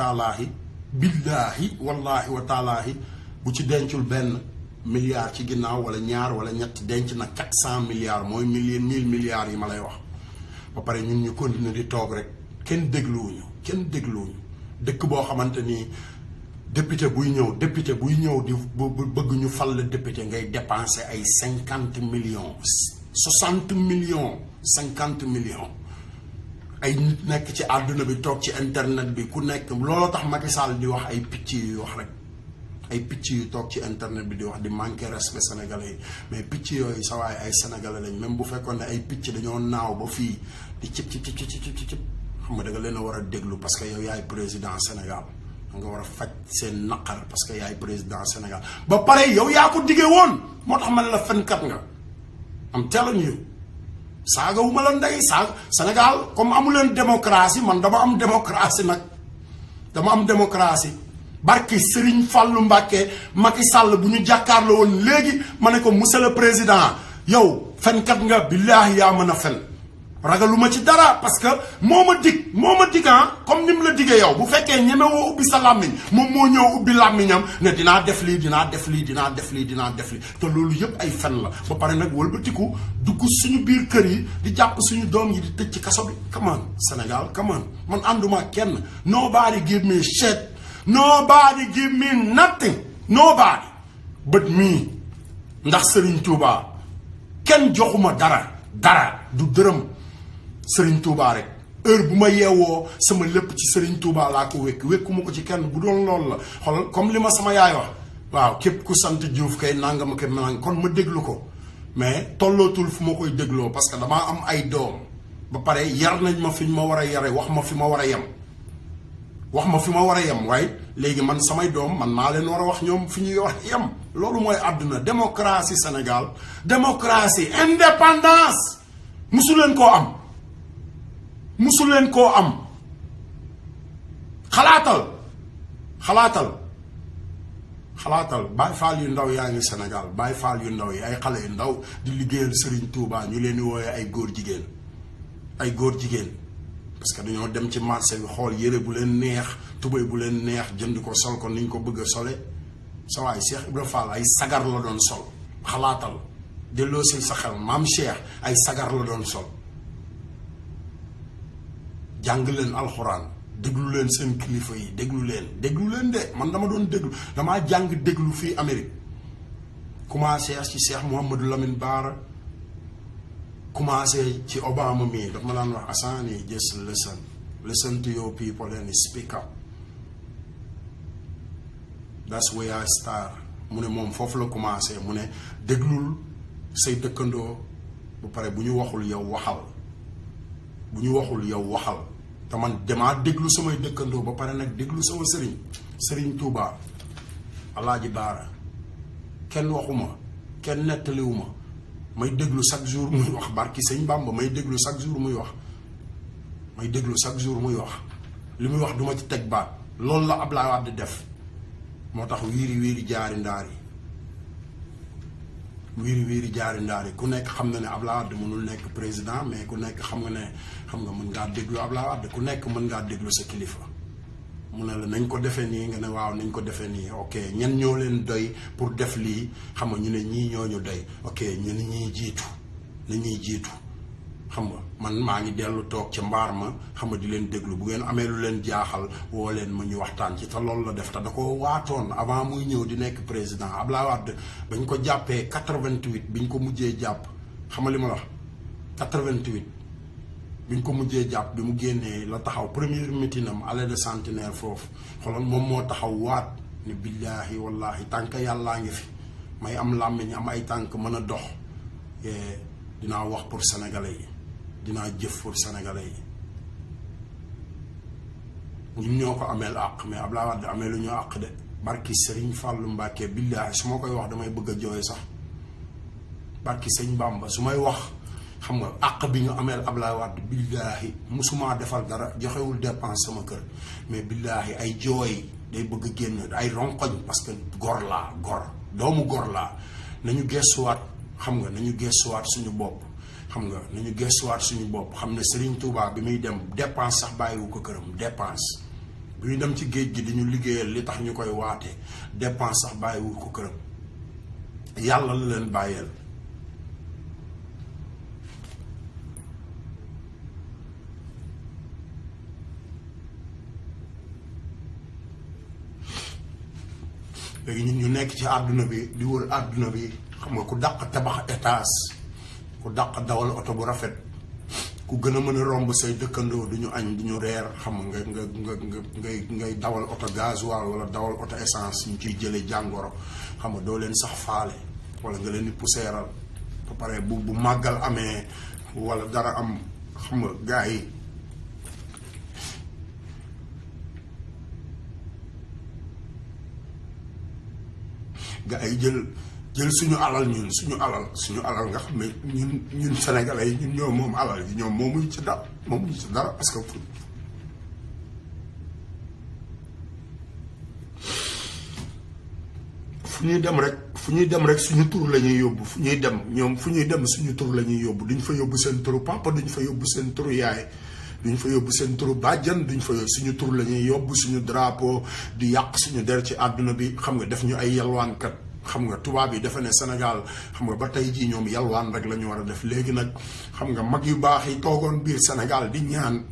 taalaahi bu ci dencul benn milliard ci ginnaaw wala ñaar wala ñett denc na 400 milliards mooy 1000 milliards yi ma lay wax ba pare ñun ñu continuer di toog rek kenn dégluwuñu dëkk boo xamante ni député buy ñëw di bëgg ñu fal la député ngay dépenser ay 50 millions 60 millions 50 millions ay nit nekk ci àdduna bi toog ci internet bi ku nekk looloo tax Macky Sall di wax ay picc yu wax rek ay picc yu toog ci internet bi di wax di manquer respect sénégalais yi mais picc yooyu sa waay ay sénégalais lañ même bu fekkoon ne ay picc dañoo naaw ba fii di cib xam nga da nga leen a war a déglu parce que yow yaay président Sénégal nga war a faj seen naqar parce que yaay président Sénégal ba pare yow yaa ko diggee woon moo tax man la fenkat nga am telling you saaga wu ma la ndey saaga Sénégal comme amu leen démocratie man dama am démocratie nag barki Serigne Fallou Mbacké Macky Sall bu ñu jàkkaarloo woon léegi ma ne ko monsieur le président yow fenkat nga billaahi yaa mën a fen ragaluma ci dara parce que moo ma dig comme ni mu la diggee yow bu fekkee ñeme woo ubbi sa làmmiñ moom moo ñëw ubbi làmmiñam ne dinaa def lii te loolu yëpp ay fen la ba pare nag wëlbatiku dugg suñu biir kër yi di jàpp suñu doom yi di tëj ci kaso bi come on Sénégal come on man ànduma kenn nobody give me shit nobody give me nothing nobody but me ndax Serigne Touba kenn joxuma dara du dërëm Serigne Touba rek heure bu ma yeewoo sama lépp ci Serigne Touba laa ko wékkuma ko ci kenn bu doon loolu la xoolal comme li ma sama yaay wax waaw képp ku sant Diouf kay nangam ak nangam kon ma déglu ko mais tollootul fu ma koy dégloo parce que damaa am ay doom ba pare yar nañ ma fi ñu ma war a yare wax ma fi ma war a yem wax ma fi ma war a yem waaye léegi man samay doom man maa leen war a wax ñoom fi ñuy wax yem. loolu mooy àdduna démocratie Sénégal démocratie indépendance musu leen koo am musu leen koo am xalaatal Baay Faal yu ndaw yaa ngi Sénégal Baay Faal yu ndaw yi ay xale yu ndaw di liggéeyal Serigne Touba ñu leen di wooyee ay góor jigéen parce que dañoo dem ci marché bi xool yére bu leen neex tubéy bu leen neex jënd ko sol ko niñ ko bëgg a sole sa waay Cheikh Ibra Fall ay sagar la doon sol xalaatal delloo si sa xel maam Cheikh ay sagar la doon sol jàng leen alxuraan déglu leen seen kilifa yi déglu leen de man dama doon déglu damaa jàng déglu fii Amérique commencé ci Cheikh Mouhamadou Lamine Bara commencé ci Obama mii daf ma daan wax Assane just listen to your people and speak up that's where I start mu ne moom foofu la commencé mu ne déglul say dëkkandoo bu pare bu ñu waxul yow waxal te man damaa déglu samay dëkkandoo ba pare nag déglu sama sëriñ Touba Alaaji Baara kenn waxuma kenn nettaliwuma may déglu chaque jour muy wax barki sëñ Bamba may déglu chaque jour muy wax li muy wax duma ci teg baat loolu la Ablaye Wade def moo tax wiiri jaari ndaar yi ku nekk xam na ne Ablaye Wade mënul nekk président mais ku nekk xam nga mën ngaa déglu Ablaye Wade ku nekk mën ngaa déglu sa kilifa mu ne la nañ ko defee nii nga ne waaw nañ ko defee nii ok ñan ñoo leen doy pour def lii xam nga ñu ne ñii ñoo ñu doy ok ñu ne ñuy jiitu xam nga man maa ngi dellu toog ca mbaar ma xam nga di leen déglu bu ngeen amee lu leen jaaxal woo leen ma ñu waxtaan ci te loolu la def te da ko waatoon avant muy ñëw di nekk président Abdoulaye Wade bañ ko jàppee 88 biñ ko mujjee jàpp xam nga li ma la wax 88 biñ ko mujjee jàpp bi mu génnee la taxaw première mitinam allée de Centenaire foofu xoolal moom moo taxaw waat ni billaahi wallaahi tànk yàllaa ngi fi may am làmmiñ am ay tànk mën a dox dinaa wax pour sénégalais yi dinaa jëf pour sénégalais yi ñun ñoo ko ameel àq mais Abdoulaye Wade amee lu ñu àq de barki Serigne Fallou Mbacké billaahi su ma koy wax damay bëgg a jooy sax barki Sëñ Bamba su may wax xam nga àq bi ñu ameel Abdoulaye Wade billaahi musuma defal dara joxewul dépense sama kër mais billaahi ay jooy day bëgg génn ay ronkoñ parce que doomu gor laa nañu gestuwaat xam nga nañu gestuwaat suñu bopp xam ne Serigne Touba bi muy dem dépense sax bàyyiwu ko këram dépense bi muy dem ci géej gi di ñu liggéeyal li tax ñu koy waate dépense sax bàyyiwu ko këram yàlla la leen bàyyeel léegi ñun ñu nekk ci àdduna bi di wër àdduna bi xam nga ku dàq tabax étage ku dàq dawal oto bu rafet ku gën a mën a romb say dëkkandoo du ñu añ du ñu reer xam nga ngay dawal oto gasoil wala dawal oto essence ñu ciy jëlee jàngoro xam nga doo leen sax faale wala nga leen di puseeral ba pare bu màggal amee wala dara am xam nga gars yi jël suñu alal nga xam ne ñun sénégalais yi ñun ñoo moom alal yi ñoom moomuñu ci dara parce que fu ñuy dem rek suñu tur la ñuy yóbbu fu ñuy dem suñu tur la ñuy yóbbu duñ fa yóbbu seen turu papa duñ fa yóbbu seen turu yaay duñ fa yóbbu seen turu bàjjan duñ fa yóbbu suñu tur la ñuy yóbbu suñu drapeau di yàq suñu der ci àdduna bi xam nga def ñu ay yalwaankat xam nga tubaab yi dafa ne Sénégal xam nga ba tey jii ñoom yalwaan rek la ñu war a def léegi nag xam nga mag yu baax yi toogoon biir Sénégal di ñaan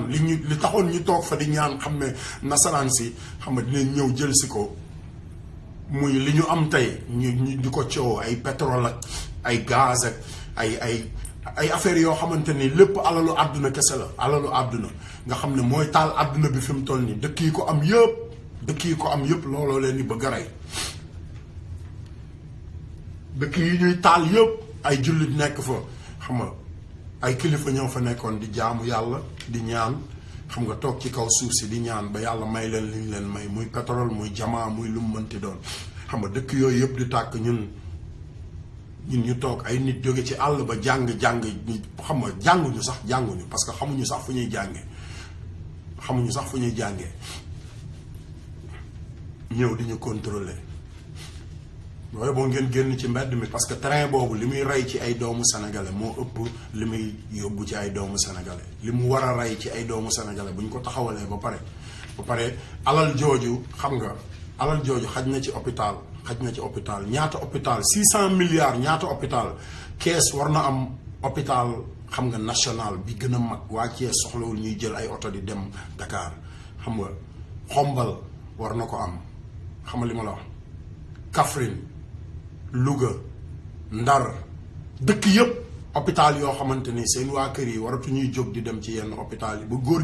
li taxoon ñu toog fa di ñaan xam ne nasaraan si xam nga dinañ ñëw jël si ko muy li ñu am tey ñu di ko coow ay pétrole ak ay gaz ak ay affaires yoo xamante ni lépp alalu àdduna kese la alalu àdduna nga xam ne mooy taal àdduna bi fi mu toll nii dëkk yi ko am yëpp looloo leen di bëgg a rey dëkk yi ñuy taal yëpp ay jullit nekk fa xam nga ay kilifa ñoo fa nekkoon di jaamu yàlla di ñaan xam nga toog ci kaw suuf si di ñaan ba yàlla may leen li ñu leen may muy pétrole muy jamaa muy lu mu mënti doon xam nga dëkk yooyu yëpp di tàkk ñun ñu toog ay nit jóge ci àll ba jàng xam nga jànguñu parce que xamuñu sax fu ñuy jàngee ñëw di ñu contrôler loolu boo ngeen génn ci mbedd mi parce que train boobu li muy rey ci ay doomu sénégalais moo ëpp li muy yóbbu ci ay doomu sénégalais li mu war a rey ci ay doomu sénégalais bu ñu ko taxawalee ba pare alal jooju xam nga alal jooju xaj na ci hôpital ñaata hôpital 600 milliards ñaata hôpital Kees war na am hôpital xam nga national bi gën a mag waa Kees soxlawul ñuy jël ay oto di dem Dakar xam nga xombal war na ko am xam nga li ma la wax Kaffrine Louga Ndar dëkk yëpp hôpital yoo xamante ni seen waa kër yi waratu ñuy jóg di dem ci yenn hôpital yi ba góor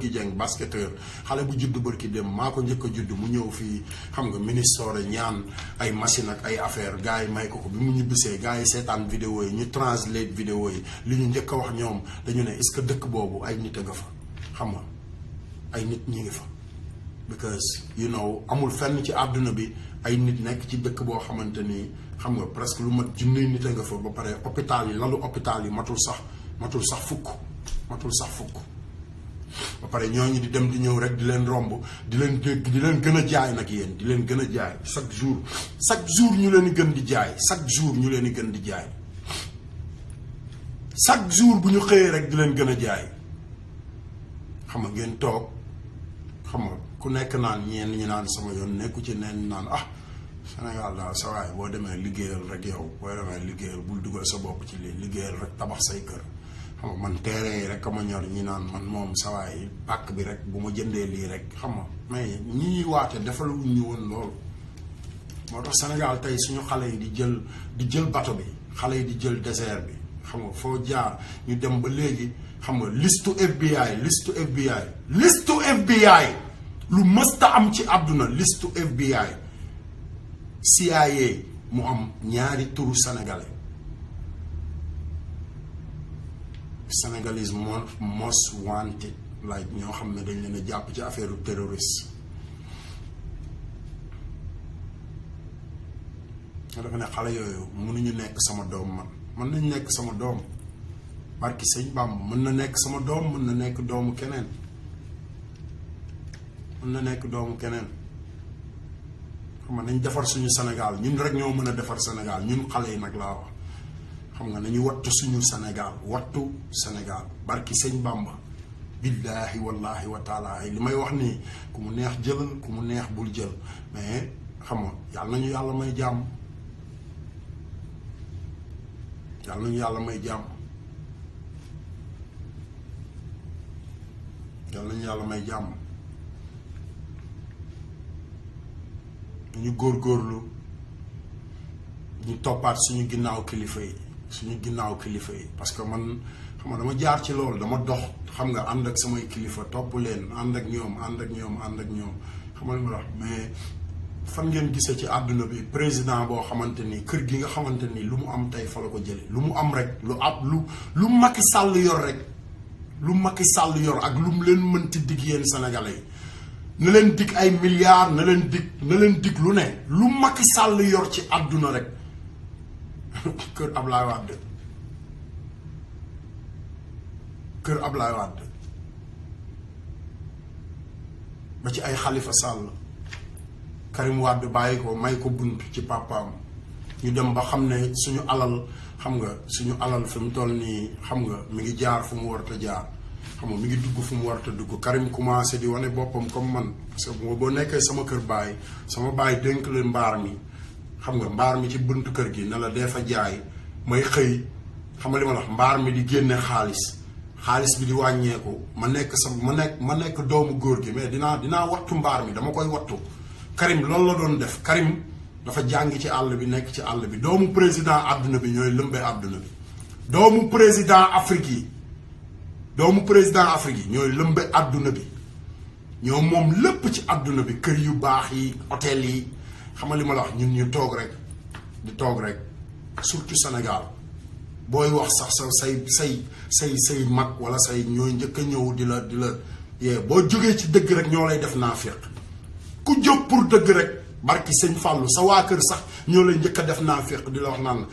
gi jeng basketteur xale bu judd bërki dem maa ko njëkk a judd mu ñëw fii xam nga ministre ñaan ay machine ak ay affaire gars yi may ko bi mu ñibbisee gars yi seetaan vidéo yi ñu translate vidéo yi li ñu njëkk a wax ñoom dañu ne est-ce que dëkk boobu ay nit a nga fa xam nga ay nit ñi ngi fa because amul fenn ci àdduna bi ay nit nekk ci dëkk boo xamante ni xam nga presque lu mat junniy nit a nga fa ba pare hôpital yi lalu hôpital yi matul sax fukk ba pare ñooñu di dem di ñëw rek di leen romb di leen gën a jaay nag yéen di leen gën a jaay chaque jour ñu leen di gën di jaay chaque jour bu ñu xëyee rek di leen gën a jaay xam nga ngeen toog xam nga ku nekk naan ñenn ñi naan sama yoon nekku ci neen naan Sénégal daal sa waay boo demee liggéeyal rek yow boo demee liggéeyal bul dugal sa bopp ci lii liggéeyal rek tabax say kër xam nga man terrain yi rek a ma ñor ñi naan man moom sa waay pàkk bi rek bu ma jëndee lii rek xam nga mais ñi waate defaluñ ñu woon loolu moo tax Sénégal tey suñu xale yi di jël bato bi xale yi di jël désert bi xam nga foo jaar ñu dem ba léegi xam nga listu FBI lu mësta am ci àdduna listu FBI CIA mu am ñaari turu sénégalais Senegalese most wanted like ñoo xam ne dañ leen a jàpp ci affaire terroriste nga dafa ne xale yooyu mënuñu nekk sama doom mën nañ nekk sama doom barki sëñ Bàmb mën na nekk sama doom mën na nekk doomu keneen xam nga nañ defar suñu Sénégal ñun rek ñoo mën a defar Sénégal ñun xale yi nag laa wax xam nga nañu wattu suñu Sénégal barki sëñ Bàmba billaahi wallaahi wa taala li may wax nii ku mu neex jëlal ku mu neex bul jël mais xam nga yàlla nañu yàlla may jàmm ñu góorgóorlu ñu toppaat suñu ginnaaw kilifa yi parce que man xam nga dama jaar ci loolu dama dox xam nga ànd ak samay kilifa topp leen ànd ak ñoom xam nga li ma wax mais fan ngeen gisee ci àdduna bi président boo xamante ni kër gi nga xamante ni lu mu am tey fa la ko jële lu mu am rek lu Macky Sall yor rek lu Macky Sall yor ak lu mu leen mënti dig yéen sénégalais yi na leen dig ay milliards na leen dig lu ne lu Macky Sall yor ci àdduna rek kër Ablaye Wade ba ci ay Khalifa Sall Karim Wade bàyyi ko may ko bunt ci papaam ñu dem ba xam ne suñu alal xam nga suñu alal fi mu toll nii xam nga mi ngi jaar fu mu warta jaar xam nga mi ngi dugg fu mu warta dugg Karim commencé di wane boppam comme man parce que boo nekkee sama kër baay sama baay dénk la mbaar mi xam nga mbaar mi ci buntu kër gi ne la dee fa jaay may xëy xam nga li ma wax mbaar mi di génne xaalis bi di wàññeeku ma nekk doomu góor gi mais dinaa wattu mbaar mi dama koy wattu Karim loolu la doon def Karim dafa jàng ci àll bi nekk ci àll bi doomu président àdduna bi ñooy lëmbee àdduna bi doomu président Afrique yi ñooy lëmbe àdduna bi ñoo moom lépp ci àdduna bi kër yu baax yi hôtel yi xam nga li ma la wax ñun ñu toog rek surtout Sénégal booy wax sax say mag wala say ñooy njëkk a ñëw di la boo jógee ci dëgg rek ñoo lay def naafiq ku jóg pour dëgg rek barki sëñ Fallou sa waa kër sax ñoo lay njëkk a def naafiq di la wax naan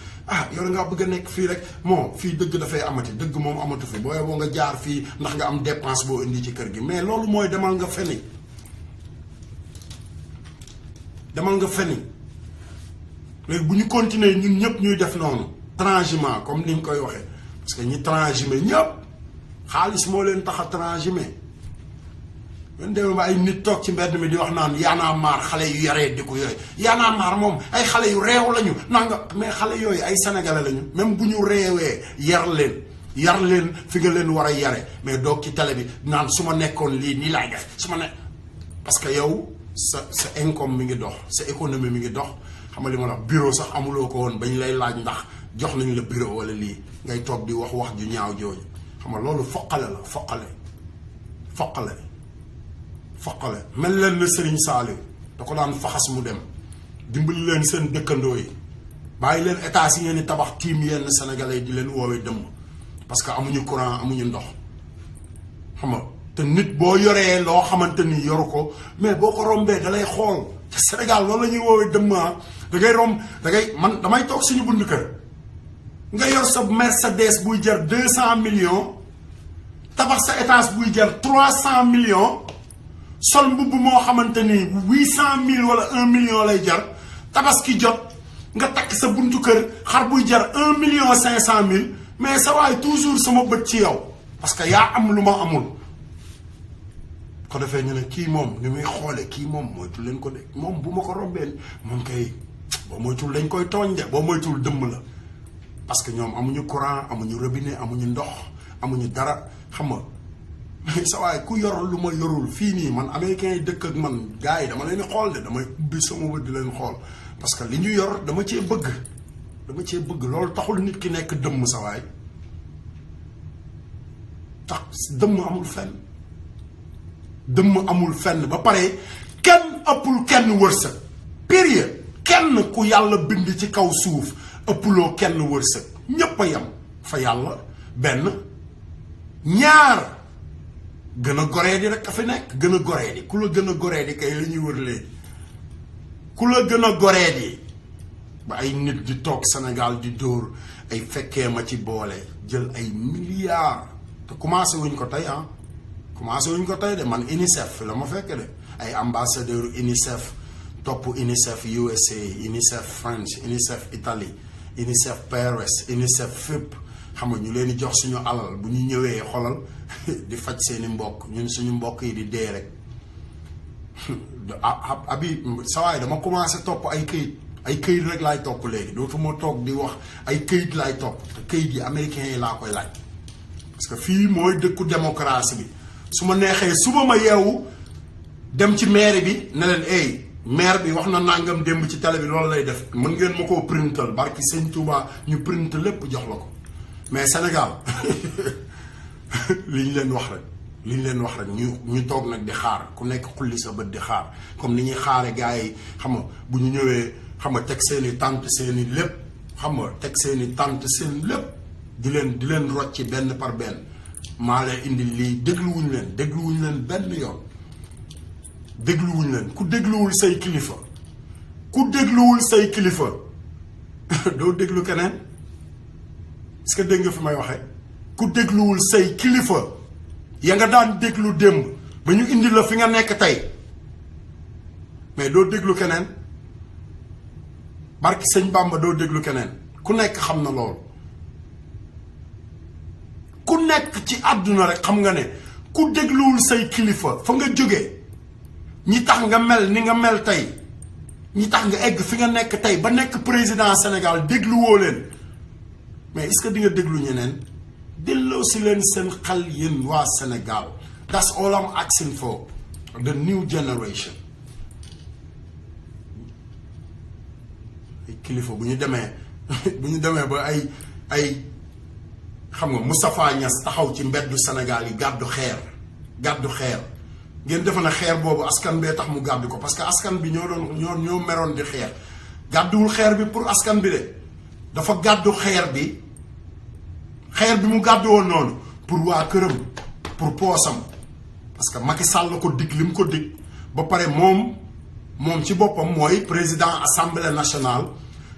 yow da ngaa bëgg a nekk fii rek moo fii dëgg dafay amati dëgg moom amatu fi boo yeboo nga jaar fii ndax nga am dépense boo indi ci kër gi mais loolu mooy demal nga feni léegi bu ñu continuer ñun ñëpp ñuy def noonu transhumant comme ni ñu koy waxee parce que ñi transhumé ñëpp xaalis moo leen tax a transhumé man demee ba ay nit toog ci mbedd mi di wax naan yaanaa maar xale yu yaree di ko yooyu yaanaa maar moom ay xale yu réew lañu nanga mais xale yooyu ay sénégalais lañu même bu ñu réewee yar leen fi nga leen war a yare mais doog ci télé bi naan su ma nekkoon lii nii laay def su ma ne parce que yow sa income mi ngi dox sa économie mi ngi dox xam nga li ma la wax bureau sax amuloo ko woon bañ lay laaj ndax jox nañ la bureau wala lii ngay toog di wax ju ñaaw jooju xam nga loolu foqale la foqale mel leen na Serigne Saliou da ko daan faxas mu dem dimbali leen seen dëkkandoo yi bàyyi leen état si ngeen di tabax tiim yenn sénégalais di leen woowee dëmm parce que amuñu courant amuñu ndox xam nga te nit boo yoree loo xamante ni yoru ko mais boo ko rombee da lay xool te Sénégal loolu la ñuy woowee dëmm da ngay romb man damay toog suñu bund kër nga yor sa Mercedes buy jar 200 millions tabax sa étage buy jar 300 millions sol mbubb moo xamante ni 800 000 wala 1 million lay jar tabaski jot nga takk sa buntu kër xar buy jar 1 million 500 000 mais sa waay toujours sama bët ci yow parce que yaa am lu ma amul. ko defee ñu ne kii moom ni muy xoole kii moom moytul leen ko de moom bu ma ko rombee moom kay boo moytul dañ koy tooñ de boo moytul dëmm la parce que ñoom amuñu courant amuñu robinet amuñu ndox amuñu dara xam nga. sa waay ku yor lu ma yorul fii nii man américain yi dëkk ak man gars yi dama leen di xool de damay ubbi sama bët di leen xool parce que li ñu yor dama cee bëgg loolu taxul nit ki nekk dëmm sa waay tax dëmm amul fenn ba pare kenn ëppul kenn wërsëg période kenn ku yàlla bind ci kaw suuf ëppuloo kenn wërsëg ñépp a yem fa yàlla benn ñaar gën a goree di rek a fi nekk gën a goree di ku la gën a goree di kay la ñuy wër léegi ku la gën a goree di ba ay nit di toog Sénégal di dóor ay fekkee ma ci boole jël ay milliards te commencé wuñ ko tey de man UNICEF la ma fekk de ay ambassadeur UNICEF topp UNICEF USA UNICEF France UNICEF Italie UNICEF Paris UNICEF fépp xam nga ñu leen di jox suñu alal bu ñu ñëwee xolal di faj seeni mbokk ñun suñu mbokk yi di dee rek abi sawaay dama commencé topp ay këyit rek laay topp léegi dootuma toog di wax ay këyit laay topp te këyit yi américains yi laa koy laaj parce que fii mooy dëkku démocratie bi su ma neexee suba ma yeewu dem ci maire bi ne leen maire bi wax na nangam démb ci télé bi loolu lay def mën ngeen ma koo printal barki sëñ Touba ñu print lépp jox la ko mais Sénégal li ñu leen wax rek ñu toog nag di xaar ku nekk xulli sa bët di xaar comme ni ñuy xaare gars yi xam nga bu ñu ñëwee xam nga teg seeni tànt seeni lépp xam nga teg seeni tànt seen lépp di leen rocci benn par benn maa leen indi lii dégluwuñ leen benn yoon dégluwuñ leen ku dégluwul say kilifa doo déglu keneen est-ce que dégg nga fi may waxee ku dégluwul say kilifa ya nga daan déglu démb ba ñu indi la fi nga nekk tey mais doo déglu keneen barki sëñ Bamba doo déglu keneen ku nekk xam na loolu ku nekk ci àdduna rek xam nga ne ku dégluwul say kilifa fa nga jóge ñi tax nga mel ni nga mel tey ñi tax nga egg fi nga nekk tey ba nekk président Sénégal dégluwoo leen mais est-ce que di nga déglu ñeneen delloo si leen seen xel yéen waa Sénégal that's all I'm asking for the new generation kilifa bu ñu demee ba ay xam nga Moustapha Niass taxaw ci mbeddu Sénégal yi gàddu xeer ngeen defe na xeer boobu askan bee tax mu gàddu ko parce que askan bi ñoo meroon di xeer gàdduwul xeer bi pour askan bi de dafa gàddu xeer bi mu gàddu woon noonu pour waa këram pour poosam parce que Macky Sall la ko dig li mu ko dig ba pare moom ci boppam mooy président assemblée nationale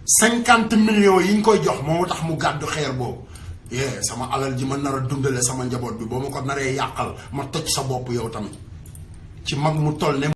50 millions yi ñu koy jox moo tax mu gàddu xeer boobu sama alal ji ma nar a dundale sama njaboot bi boo ma ko naree yàqal ma toj sa bopp yow tamit ci mag mu toll ne